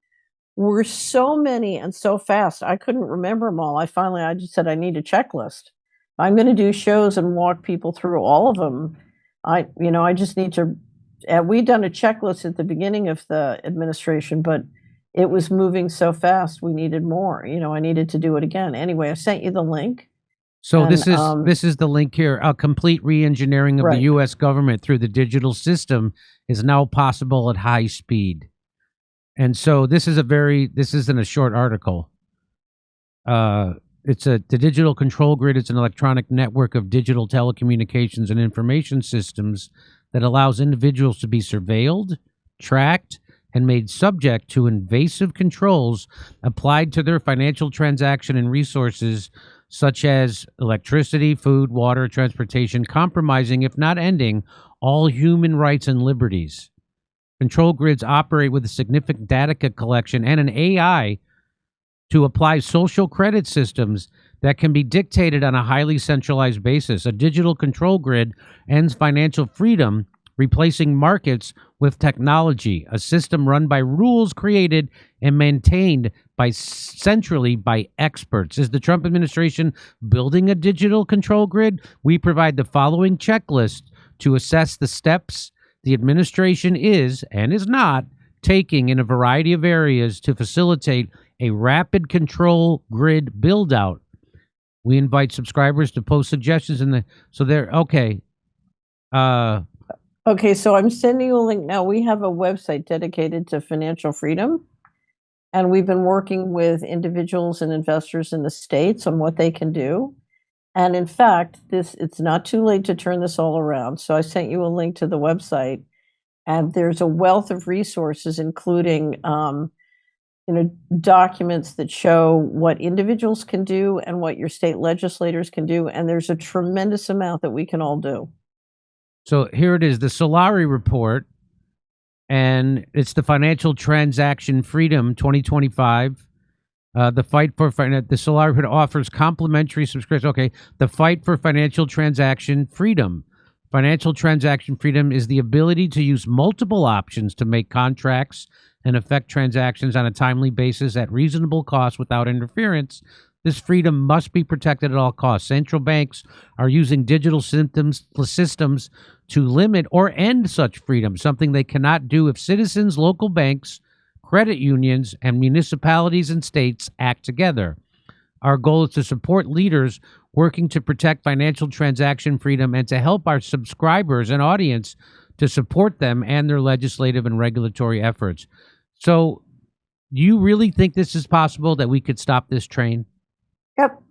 were so many and so fast. I couldn't remember them all. I just said, I need a checklist. I'm going to do shows and walk people through all of them. I just need to, we've done a checklist at the beginning of the administration, but it was moving so fast, we needed more. I needed to do it again. Anyway, I sent you the link. So And, this is the link here. A complete re-engineering of the Right. U.S. government through the digital system is now possible at high speed. And so this isn't a short article. The digital control grid is an electronic network of digital telecommunications and information systems that allows individuals to be surveilled, tracked, and made subject to invasive controls applied to their financial transaction and resources such as electricity, food, water, transportation, compromising, if not ending, all human rights and liberties. Control grids operate with a significant data collection and an AI to apply social credit systems that can be dictated on a highly centralized basis. A digital control grid ends financial freedom, replacing markets with technology, a system run by rules created and maintained centrally by experts. Is the Trump administration building a digital control grid? We provide the following checklist to assess the steps the administration is and is not taking in a variety of areas to facilitate a rapid control grid build-out. We invite subscribers to post suggestions okay. Okay, so I'm sending you a link now. We have a website dedicated to financial freedom, and we've been working with individuals and investors in the States on what they can do. And in fact, it's not too late to turn this all around. So I sent you a link to the website, and there's a wealth of resources, including documents that show what individuals can do and what your state legislators can do. And there's a tremendous amount that we can all do. So here it is, the Solari report, and it's the Financial Transaction Freedom 2025. The fight for the Solari report offers complimentary subscription. Okay, the fight for financial transaction freedom. Financial transaction freedom is the ability to use multiple options to make contracts and effect transactions on a timely basis at reasonable cost without interference. This freedom must be protected at all costs. Central banks are using digital systems to limit or end such freedom, something they cannot do if citizens, local banks, credit unions, and municipalities and states act together. Our goal is to support leaders working to protect financial transaction freedom and to help our subscribers and audience to support them and their legislative and regulatory efforts. So, do you really think this is possible, that we could stop this train? Yep.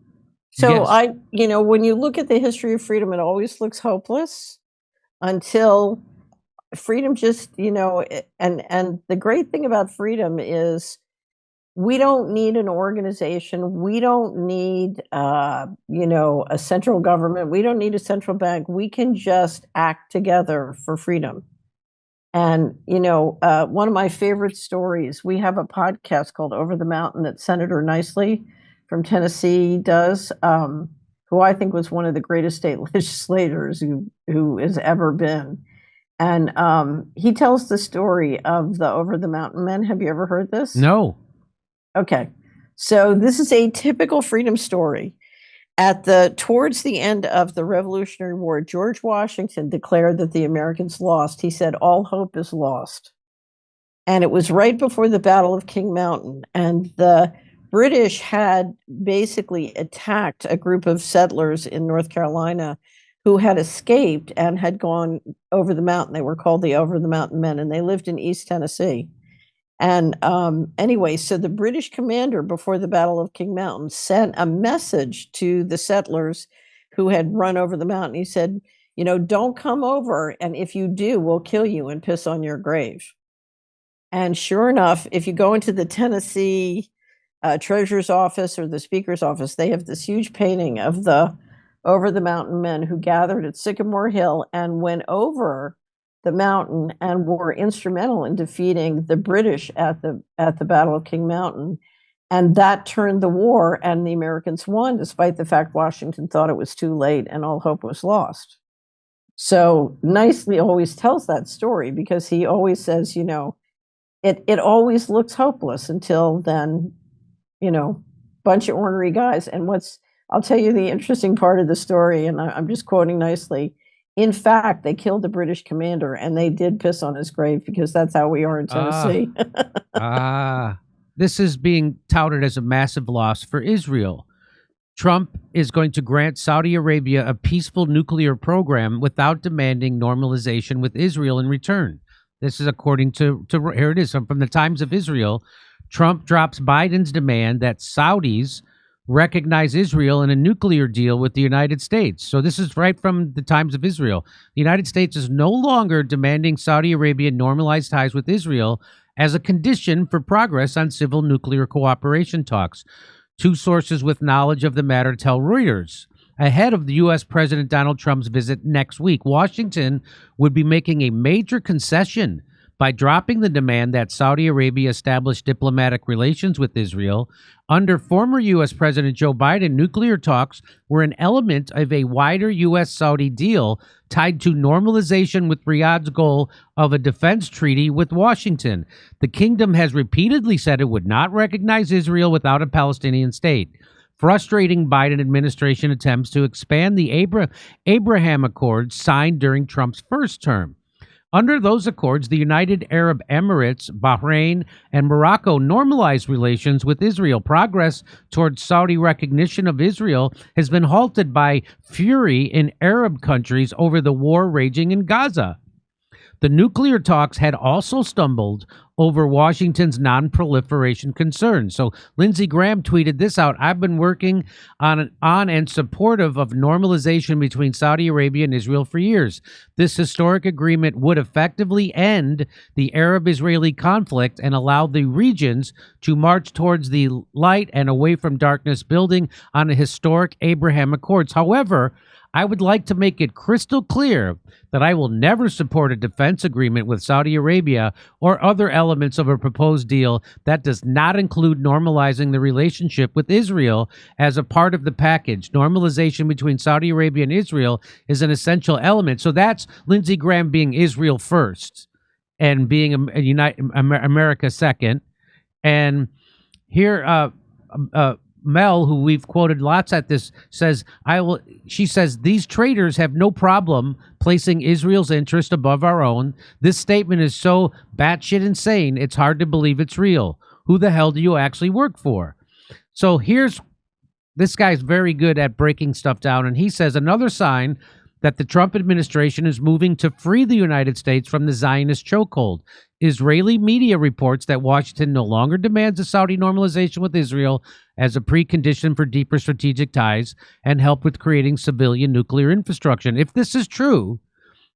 So Yes. when you look at the history of freedom, it always looks hopeless until freedom just, and the great thing about freedom is we don't need an organization. We don't need, a central government. We don't need a central bank. We can just act together for freedom. And, one of my favorite stories, we have a podcast called Over the Mountain that Senator Nicely from Tennessee does, who I think was one of the greatest state legislators who has ever been. And he tells the story of the Over the Mountain Men. Have you ever heard this? No. Okay. So this is a typical freedom story. Towards the end of the Revolutionary War, George Washington declared that the Americans lost. He said, all hope is lost. And it was right before the Battle of King Mountain. And the British had basically attacked a group of settlers in North Carolina who had escaped and had gone over the mountain. They were called the Over the Mountain Men, and they lived in East Tennessee. And anyway, so the British commander before the Battle of King Mountain sent a message to the settlers who had run over the mountain. He said, don't come over, and if you do, we'll kill you and piss on your grave. And sure enough, if you go into the Tennessee treasurer's office or the speaker's office, they have this huge painting of the Over the Mountain Men who gathered at Sycamore Hill and went over the mountain and were instrumental in defeating the British at the Battle of King Mountain. And that turned the war, and the Americans won, despite the fact Washington thought it was too late and all hope was lost. So Nicely always tells that story because he always says, it always looks hopeless until then, bunch of ornery guys. And I'll tell you the interesting part of the story, and I'm just quoting Nicely. In fact, they killed the British commander, and they did piss on his grave because that's how we are in Tennessee. this is being touted as a massive loss for Israel. Trump is going to grant Saudi Arabia a peaceful nuclear program without demanding normalization with Israel in return. This is according to here it is from the Times of Israel. Trump drops Biden's demand that Saudis recognize Israel in a nuclear deal with the United States. So this is right from the Times of Israel. The United States is no longer demanding Saudi Arabia normalize ties with Israel as a condition for progress on civil nuclear cooperation talks. Two sources with knowledge of the matter tell Reuters. Ahead of the U.S. President Donald Trump's visit next week, Washington would be making a major concession by dropping the demand that Saudi Arabia establish diplomatic relations with Israel. Under former U.S. President Joe Biden, nuclear talks were an element of a wider U.S.-Saudi deal tied to normalization with Riyadh's goal of a defense treaty with Washington. The kingdom has repeatedly said it would not recognize Israel without a Palestinian state, frustrating Biden administration attempts to expand the Abraham Accords signed during Trump's first term. Under those accords, the United Arab Emirates, Bahrain, and Morocco normalized relations with Israel. Progress towards Saudi recognition of Israel has been halted by fury in Arab countries over the war raging in Gaza. The nuclear talks had also stumbled over Washington's non-proliferation concerns. So Lindsey Graham tweeted this out. I've been working on and supportive of normalization between Saudi Arabia and Israel for years. This historic agreement would effectively end the Arab-Israeli conflict and allow the regions to march towards the light and away from darkness, building on the historic Abraham Accords. However, I would like to make it crystal clear that I will never support a defense agreement with Saudi Arabia or other elements of a proposed deal that does not include normalizing the relationship with Israel as a part of the package. Normalization between Saudi Arabia and Israel is an essential element. So that's Lindsey Graham being Israel first and being America second. And here, Mel, who we've quoted lots at this, says, she says, these traitors have no problem placing Israel's interest above our own. This statement is so batshit insane, it's hard to believe it's real. Who the hell do you actually work for? So this guy's very good at breaking stuff down. And he says another sign that the Trump administration is moving to free the United States from the Zionist chokehold. Israeli media reports that Washington no longer demands a Saudi normalization with Israel as a precondition for deeper strategic ties and help with creating civilian nuclear infrastructure. If this is true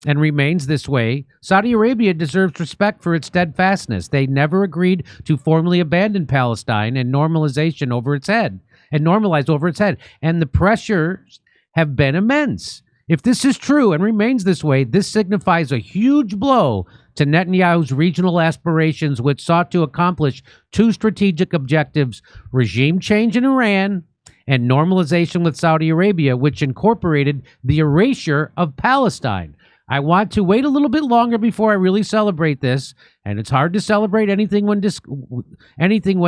and remains this way, Saudi Arabia deserves respect for its steadfastness. They never agreed to formally abandon Palestine and normalization over its head, and normalize over its head. And the pressures have been immense. If this is true and remains this way, this signifies a huge blow to Netanyahu's regional aspirations, which sought to accomplish two strategic objectives: regime change in Iran and normalization with Saudi Arabia, which incorporated the erasure of Palestine. I want to wait a little bit longer before I really celebrate this, and it's hard to celebrate anything when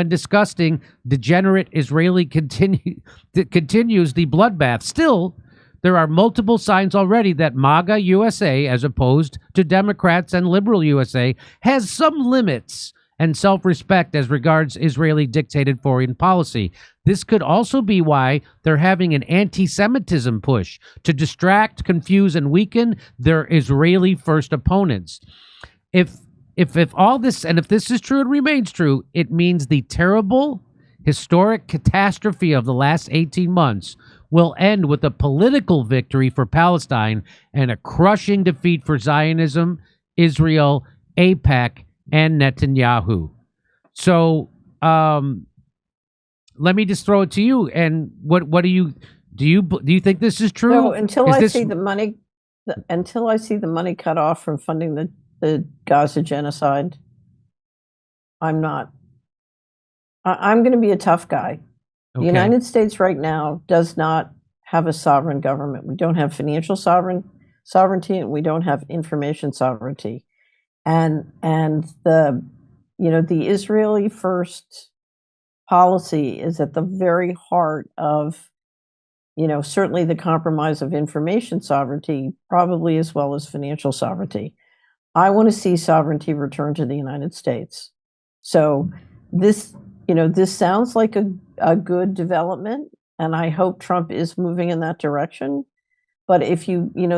disgusting, degenerate Israeli continues the bloodbath. Still, there are multiple signs already that MAGA USA, as opposed to Democrats and liberal USA, has some limits and self-respect as regards Israeli-dictated foreign policy. This could also be why they're having an anti-Semitism push to distract, confuse, and weaken their Israeli-first opponents. If all this, and if this is true and remains true, it means the terrible, historic catastrophe of the last 18 months will end with a political victory for Palestine and a crushing defeat for Zionism, Israel, AIPAC, and Netanyahu. So let me just throw it to you. And what do you think this is true? No, until I see the money cut off from funding the Gaza genocide, I'm not. I'm going to be a tough guy. Okay. The United States right now does not have a sovereign government. We don't have financial sovereignty, and we don't have information sovereignty. And the Israeli first policy is at the very heart of, certainly the compromise of information sovereignty, probably as well as financial sovereignty. I want to see sovereignty return to the United States. So this this sounds like a good development, and I hope Trump is moving in that direction. But if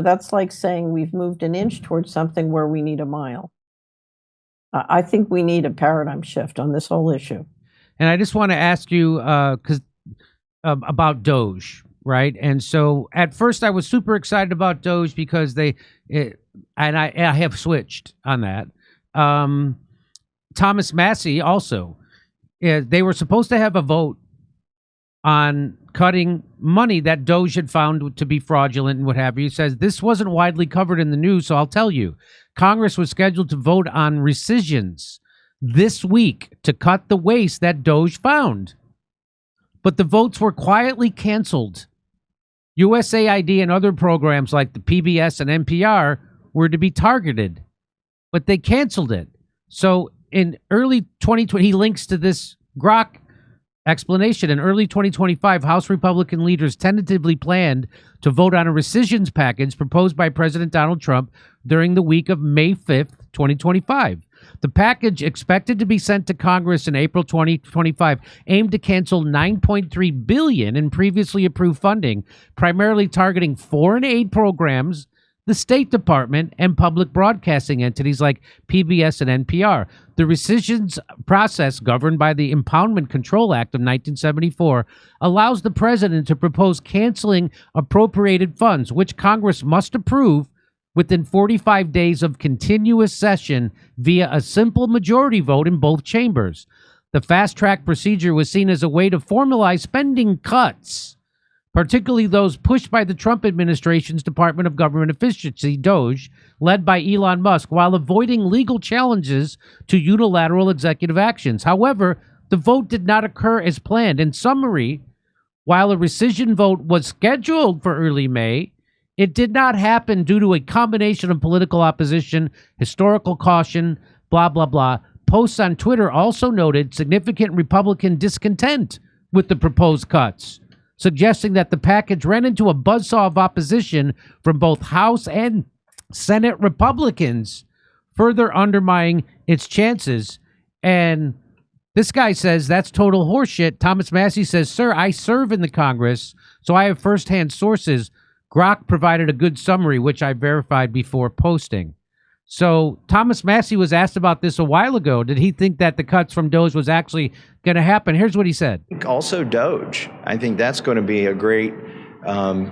that's like saying we've moved an inch towards something where we need a mile. I think we need a paradigm shift on this whole issue. And I just want to ask you about Doge, right? And so at first I was super excited about Doge because I have switched on that. Thomas Massie also, they were supposed to have a vote on cutting money that Doge had found to be fraudulent and what have you. He says, this wasn't widely covered in the news, so I'll tell you. Congress was scheduled to vote on rescissions this week to cut the waste that Doge found. But the votes were quietly canceled. USAID and other programs like the PBS and NPR were to be targeted, but they canceled it. So in early 2020, he links to this Grok explanation. In early 2025, House Republican leaders tentatively planned to vote on a rescissions package proposed by President Donald Trump during the week of May 5th, 2025. The package, expected to be sent to Congress in April 2025, aimed to cancel $9.3 billion in previously approved funding, primarily targeting foreign aid programs, the State Department, and public broadcasting entities like PBS and NPR. The rescissions process, governed by the Impoundment Control Act of 1974, allows the president to propose canceling appropriated funds, which Congress must approve within 45 days of continuous session via a simple majority vote in both chambers. The fast-track procedure was seen as a way to formalize spending cuts, particularly those pushed by the Trump administration's Department of Government Efficiency, DOGE, led by Elon Musk, while avoiding legal challenges to unilateral executive actions. However, the vote did not occur as planned. In summary, while a rescission vote was scheduled for early May, it did not happen due to a combination of political opposition, historical caution, blah, blah, blah. Posts on Twitter also noted significant Republican discontent with the proposed cuts, suggesting that the package ran into a buzzsaw of opposition from both House and Senate Republicans, further undermining its chances. And this guy says that's total horseshit. Thomas Massie says, sir, I serve in the Congress, so I have firsthand sources. Grok provided a good summary, which I verified before posting. So Thomas Massie was asked about this a while ago. Did he think that the cuts from Doge was actually going to happen? Here's what he said. Also Doge. I think that's going to be a great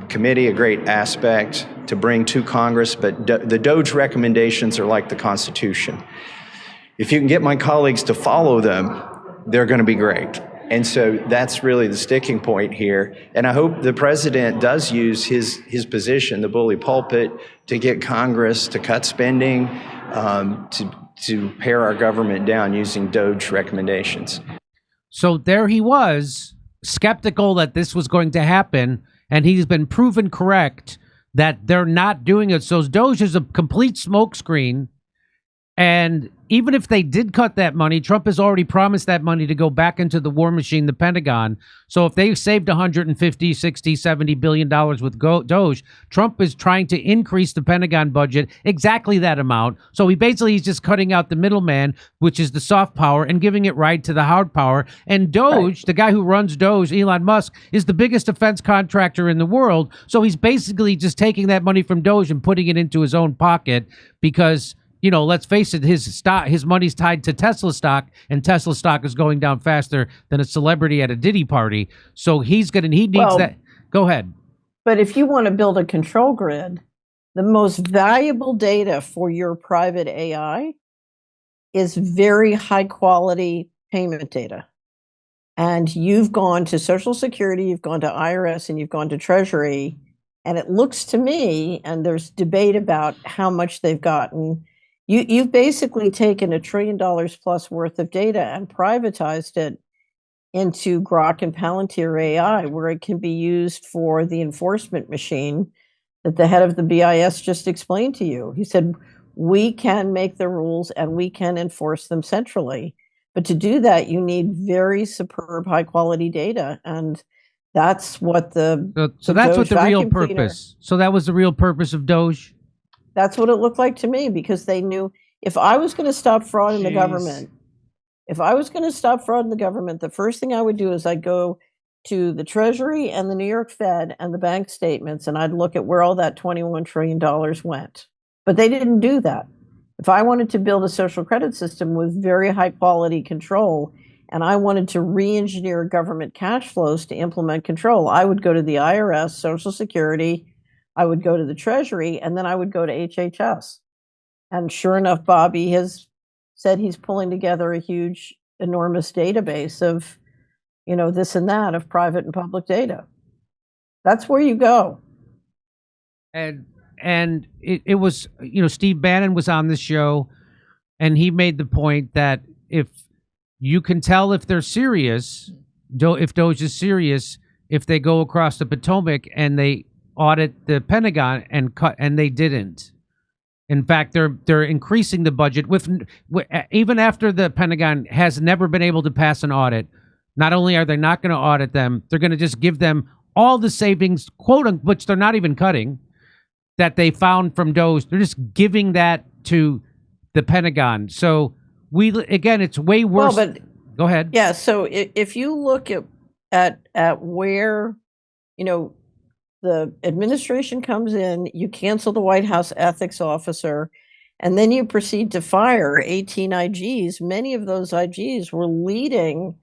committee, a great aspect to bring to Congress. But the Doge recommendations are like the Constitution. If you can get my colleagues to follow them, they're going to be great. And so that's really the sticking point here. And I hope the president does use his position, the bully pulpit, to get Congress to cut spending, to pare our government down using Doge recommendations. So there he was, skeptical that this was going to happen, and he's been proven correct that they're not doing it. So Doge is a complete smokescreen. And even if they did cut that money, Trump has already promised that money to go back into the war machine, the Pentagon. So if they've saved $150, 60, 70 billion dollars with Doge, Trump is trying to increase the Pentagon budget exactly that amount. So he's just cutting out the middleman, which is the soft power, and giving it right to the hard power. And Doge, the guy who runs Doge, Elon Musk, is the biggest defense contractor in the world. So he's basically just taking that money from Doge and putting it into his own pocket because, let's face it, his money's tied to Tesla stock, and Tesla stock is going down faster than a celebrity at a Diddy party. So he needs that. Go ahead. But if you want to build a control grid, the most valuable data for your private AI is very high quality payment data. And you've gone to Social Security, you've gone to IRS, and you've gone to Treasury. And it looks to me, and there's debate about how much they've gotten, You've basically taken $1 trillion plus worth of data and privatized it into Grok and Palantir AI, where it can be used for the enforcement machine that the head of the BIS just explained to you. He said, we can make the rules and we can enforce them centrally. But to do that, you need very superb, high quality data. And that's what So that's what the real purpose. So that was the real purpose of Doge? That's what it looked like to me, because they knew if I was going to stop fraud in the government, If I was going to stop fraud in the government, the first thing I would do is I'd go to the Treasury and the New York Fed and the bank statements, and I'd look at where all that $21 trillion went. But they didn't do that. If I wanted to build a social credit system with very high quality control, and I wanted to re-engineer government cash flows to implement control, I would go to the IRS, Social Security, I would go to the Treasury, and then I would go to HHS. And sure enough, Bobby has said he's pulling together a huge, enormous database of, this and that, of private and public data. That's where you go. And it was, Steve Bannon was on this show, and he made the point that if you can tell if they're serious, if Doge is serious, if they go across the Potomac and they audit the Pentagon and they didn't. In fact, they're increasing the budget with even after the Pentagon has never been able to pass an audit. Not only are they not going to audit them, they're going to just give them all the savings, which they're not even cutting, that they found from Doge. They're just giving that to the Pentagon. So it's way worse. Well, but go ahead. Yeah. So if you look at where, the administration comes in, you cancel the White House ethics officer, and then you proceed to fire 18 IGs. Many of those IGs were leading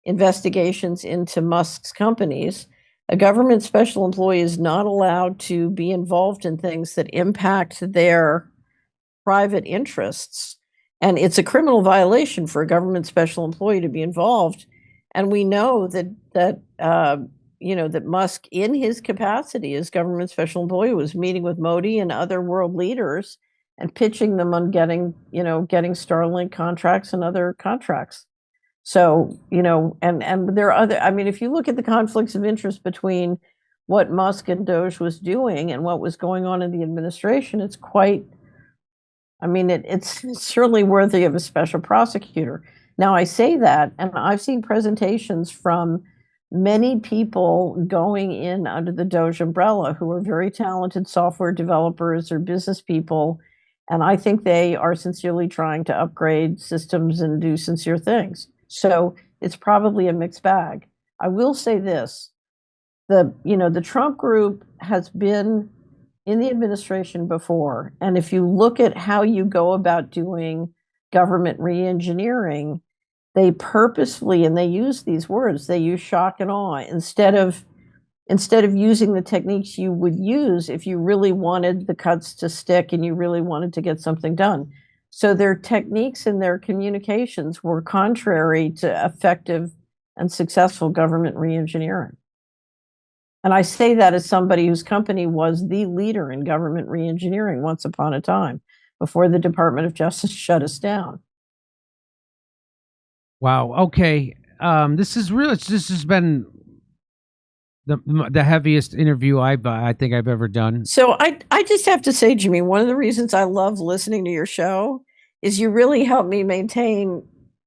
investigations into Musk's companies. A government special employee is not allowed to be involved in things that impact their private interests. And it's a criminal violation for a government special employee to be involved. And we know that Musk, in his capacity as government special employee, was meeting with Modi and other world leaders and pitching them on getting Starlink contracts and other contracts. So, and there are other, if you look at the conflicts of interest between what Musk and Doge was doing and what was going on in the administration, it's quite, it's certainly worthy of a special prosecutor. Now, I say that, and I've seen presentations from many people going in under the Doge umbrella who are very talented software developers or business people, and I think they are sincerely trying to upgrade systems and do sincere things. So it's probably a mixed bag. I will say this: the Trump group has been in the administration before, and if you look at how you go about doing government re-engineering, they purposefully, and they use these words, they use shock and awe instead of using the techniques you would use if you really wanted the cuts to stick and you really wanted to get something done. So their techniques and their communications were contrary to effective and successful government re-engineering. And I say that as somebody whose company was the leader in government re-engineering once upon a time, before the Department of Justice shut us down. Wow. Okay. This has been the heaviest interview I think I've ever done. So I just have to say, Jimmy, one of the reasons I love listening to your show is you really help me maintain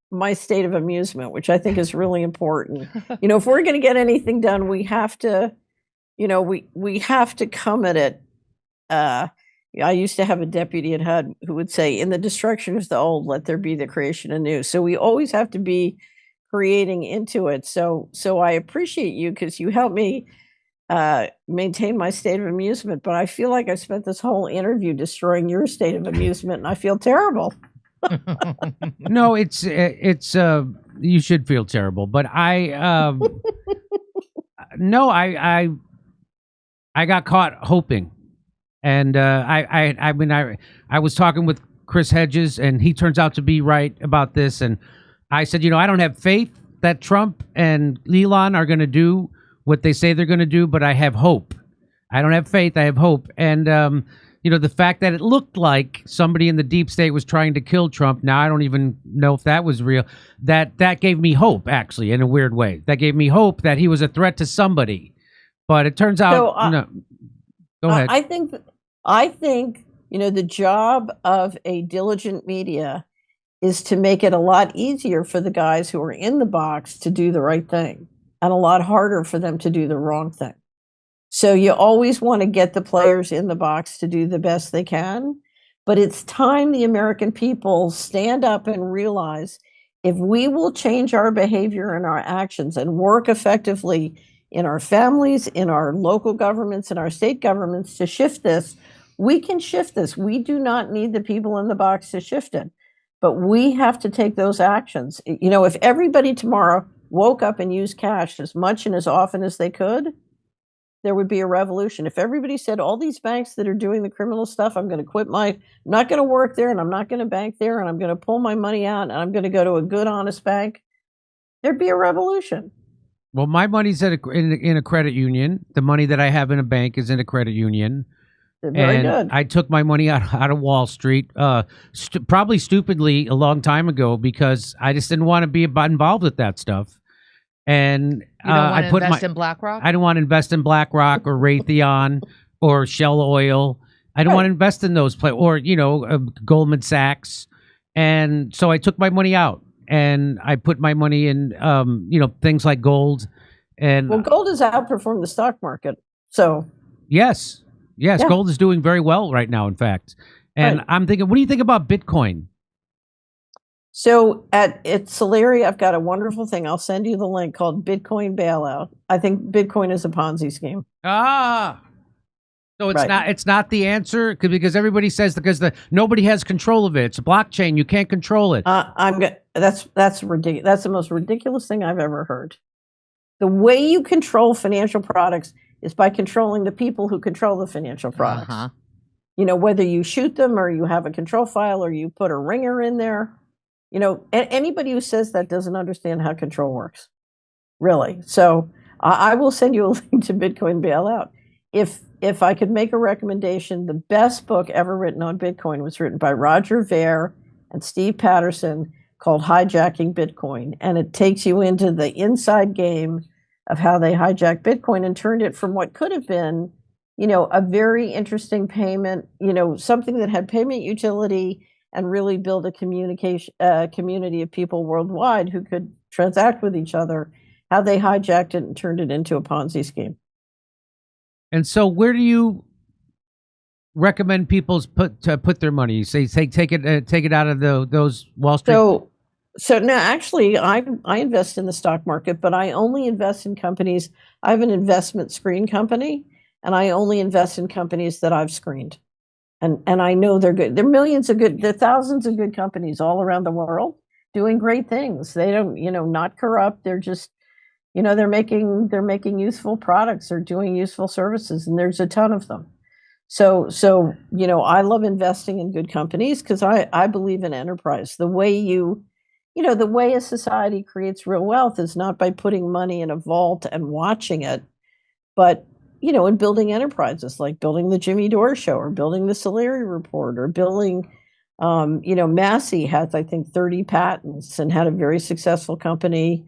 my state of amusement, which I think is really important. If we're going to get anything done, we have to, we have to come at it. I used to have a deputy at HUD who would say, in the destruction of the old, let there be the creation anew. So we always have to be creating into it. So I appreciate you because you help me maintain my state of amusement. But I feel like I spent this whole interview destroying your state of amusement, and I feel terrible. No, it's you should feel terrible, but I got caught hoping. And I was talking with Chris Hedges, and he turns out to be right about this. And I said, I don't have faith that Trump and Elon are going to do what they say they're going to do, but I have hope. I don't have faith, I have hope. And, the fact that it looked like somebody in the deep state was trying to kill Trump, now I don't even know if that was real, that gave me hope, actually, in a weird way. That gave me hope that he was a threat to somebody. But it turns out, no. Go ahead. I think, the job of a diligent media is to make it a lot easier for the guys who are in the box to do the right thing and a lot harder for them to do the wrong thing. So you always want to get the players in the box to do the best they can, but it's time the American people stand up and realize If we will change our behavior and our actions and work effectively in our families, in our local governments, in our state governments to shift this, we can shift this. We do not need the people in the box to shift it, but we have to take those actions. You know, if everybody tomorrow woke up and used cash as much and as often as they could, there would be a revolution. If everybody said, all these banks that are doing the criminal stuff, I'm going to quit I'm not going to work there, and I'm not going to bank there, and I'm going to pull my money out, and I'm going to go to a good, honest bank, there'd be a revolution. Well, my money's in a credit union. The money that I have in a bank is in a credit union. Very good. I took my money out of Wall Street, probably stupidly a long time ago, because I just didn't want to be involved with that stuff. And you don't want to invest in BlackRock? I don't want to invest in BlackRock or Raytheon or Shell Oil. I don't want to invest in those or Goldman Sachs. And so I took my money out and I put my money in things like gold. And gold has outperformed the stock market. So yes, gold is doing very well right now, in fact. And I'm thinking, what do you think about Bitcoin? So at Solari, I've got a wonderful thing. I'll send you the link called Bitcoin Bailout. I think Bitcoin is a Ponzi scheme. So it's not the answer, because everybody says nobody has control of it. It's a blockchain. You can't control it. That's ridiculous. That's the most ridiculous thing I've ever heard. The way you control financial products is by controlling the people who control the financial products. You know, whether you shoot them or you have a control file or you put a ringer in there. You know, anybody who says that doesn't understand how control works, really. So I will send you a link to Bitcoin Bailout. If I could make a recommendation, the best book ever written on Bitcoin was written by Roger Ver and Steve Patterson, called Hijacking Bitcoin. And it takes you into the inside game of how they hijacked Bitcoin and turned it from what could have been, a very interesting payment, something that had payment utility, and really build a community of people worldwide who could transact with each other, how they hijacked it and turned it into a Ponzi scheme. And so where do you recommend people put their money? Say take it out of those Wall Street? So no, actually, I invest in the stock market, but I only invest in companies. I have an investment screen company, and I only invest in companies that I've screened. And I know they're good. There are thousands of good companies all around the world doing great things. They don't, not corrupt. They're just, they're making useful products or doing useful services, and there's a ton of them. So I love investing in good companies because I believe in enterprise. The way the way a society creates real wealth is not by putting money in a vault and watching it, but in building enterprises, like building the Jimmy Dore show or building the Solari report or building, Massey has, I think, 30 patents and had a very successful company,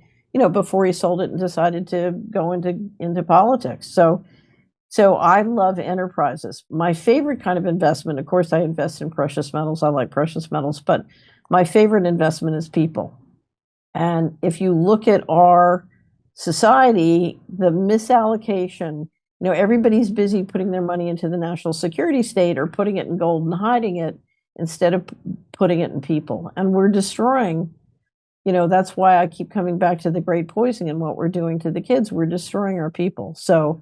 before he sold it and decided to go into politics. So I love enterprises. My favorite kind of investment, of course, I invest in precious metals. I like precious metals, but my favorite investment is people. And if you look at our society, the misallocation, everybody's busy putting their money into the national security state or putting it in gold and hiding it instead of putting it in people. And we're destroying, that's why I keep coming back to the great poison and what we're doing to the kids. We're destroying our people. So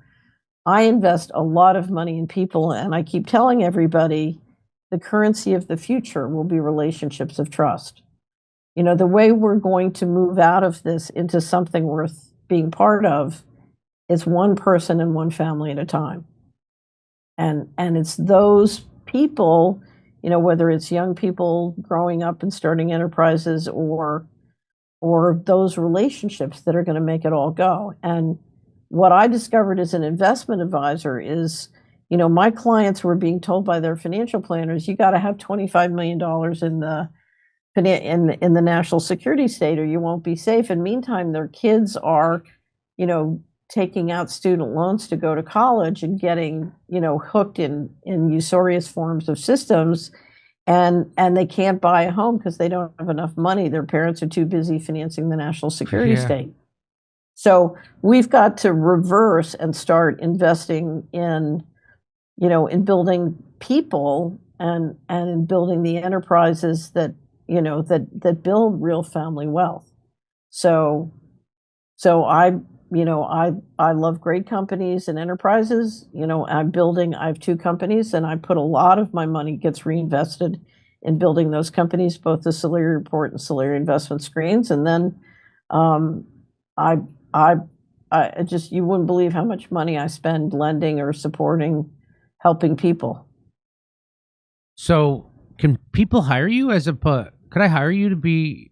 I invest a lot of money in people, and I keep telling everybody the currency of the future will be relationships of trust. The way we're going to move out of this into something worth being part of, it's one person and one family at a time. And it's those people, whether it's young people growing up and starting enterprises or those relationships that are going to make it all go. And what I discovered as an investment advisor is, my clients were being told by their financial planners, you got to have $25 million in the national security state or you won't be safe. And meantime, their kids are, taking out student loans to go to college and getting, hooked in usurious forms of systems, and they can't buy a home because they don't have enough money. Their parents are too busy financing the national security state. So we've got to reverse and start investing in, in building people and in building the enterprises that that build real family wealth. So I love great companies and enterprises. I have 2 companies, and I put a lot of my money gets reinvested in building those companies, both the Solari Report and Solari Investment Screens. And then I just, you wouldn't believe how much money I spend lending or supporting, helping people. So can people hire you could I hire you to be?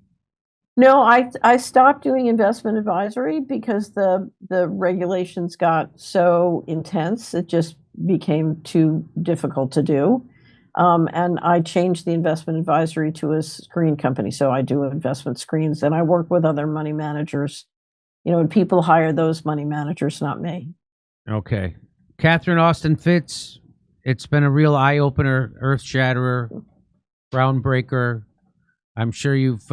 No, I stopped doing investment advisory because the regulations got so intense. It just became too difficult to do. And I changed the investment advisory to a screen company. So I do investment screens, and I work with other money managers, and people hire those money managers, not me. Okay. Catherine Austin Fitts, it's been a real eye-opener, earth-shatterer, groundbreaker. I'm sure you've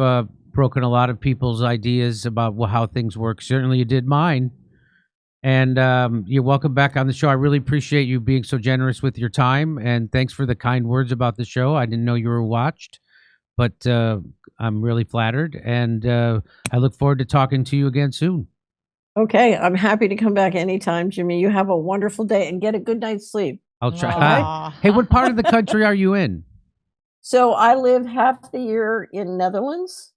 broken a lot of people's ideas about how things work. Certainly you did mine. And you're welcome back on the show. I really appreciate you being so generous with your time. And thanks for the kind words about the show. I didn't know you were watched, but I'm really flattered. And I look forward to talking to you again soon. Okay. I'm happy to come back anytime, Jimmy. You have a wonderful day and get a good night's sleep. I'll try. Hey, what part of the country are you in? So I live half the year in Netherlands.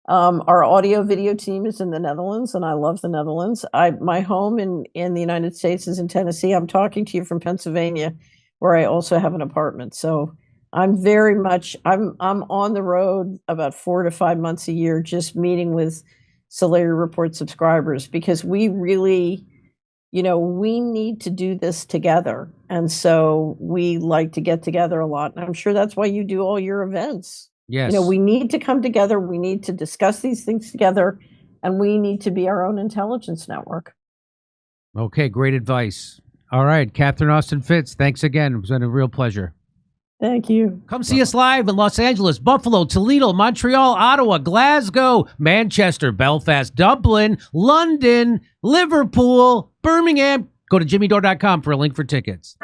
Our audio video team is in the Netherlands, and I love the Netherlands. My home in the United States is in Tennessee. I'm talking to you from Pennsylvania, where I also have an apartment. So I'm on the road about 4 to 5 months a year, just meeting with Solari Report subscribers, because we really, we need to do this together. And so we like to get together a lot. And I'm sure that's why you do all your events. Yes. We need to come together. We need to discuss these things together, and we need to be our own intelligence network. Okay, great advice. All right, Catherine Austin Fitts, thanks again. It was a real pleasure. Thank you. Come see us live in Los Angeles, Buffalo, Toledo, Montreal, Ottawa, Glasgow, Manchester, Belfast, Dublin, London, Liverpool, Birmingham. Go to jimmydore.com for a link for tickets.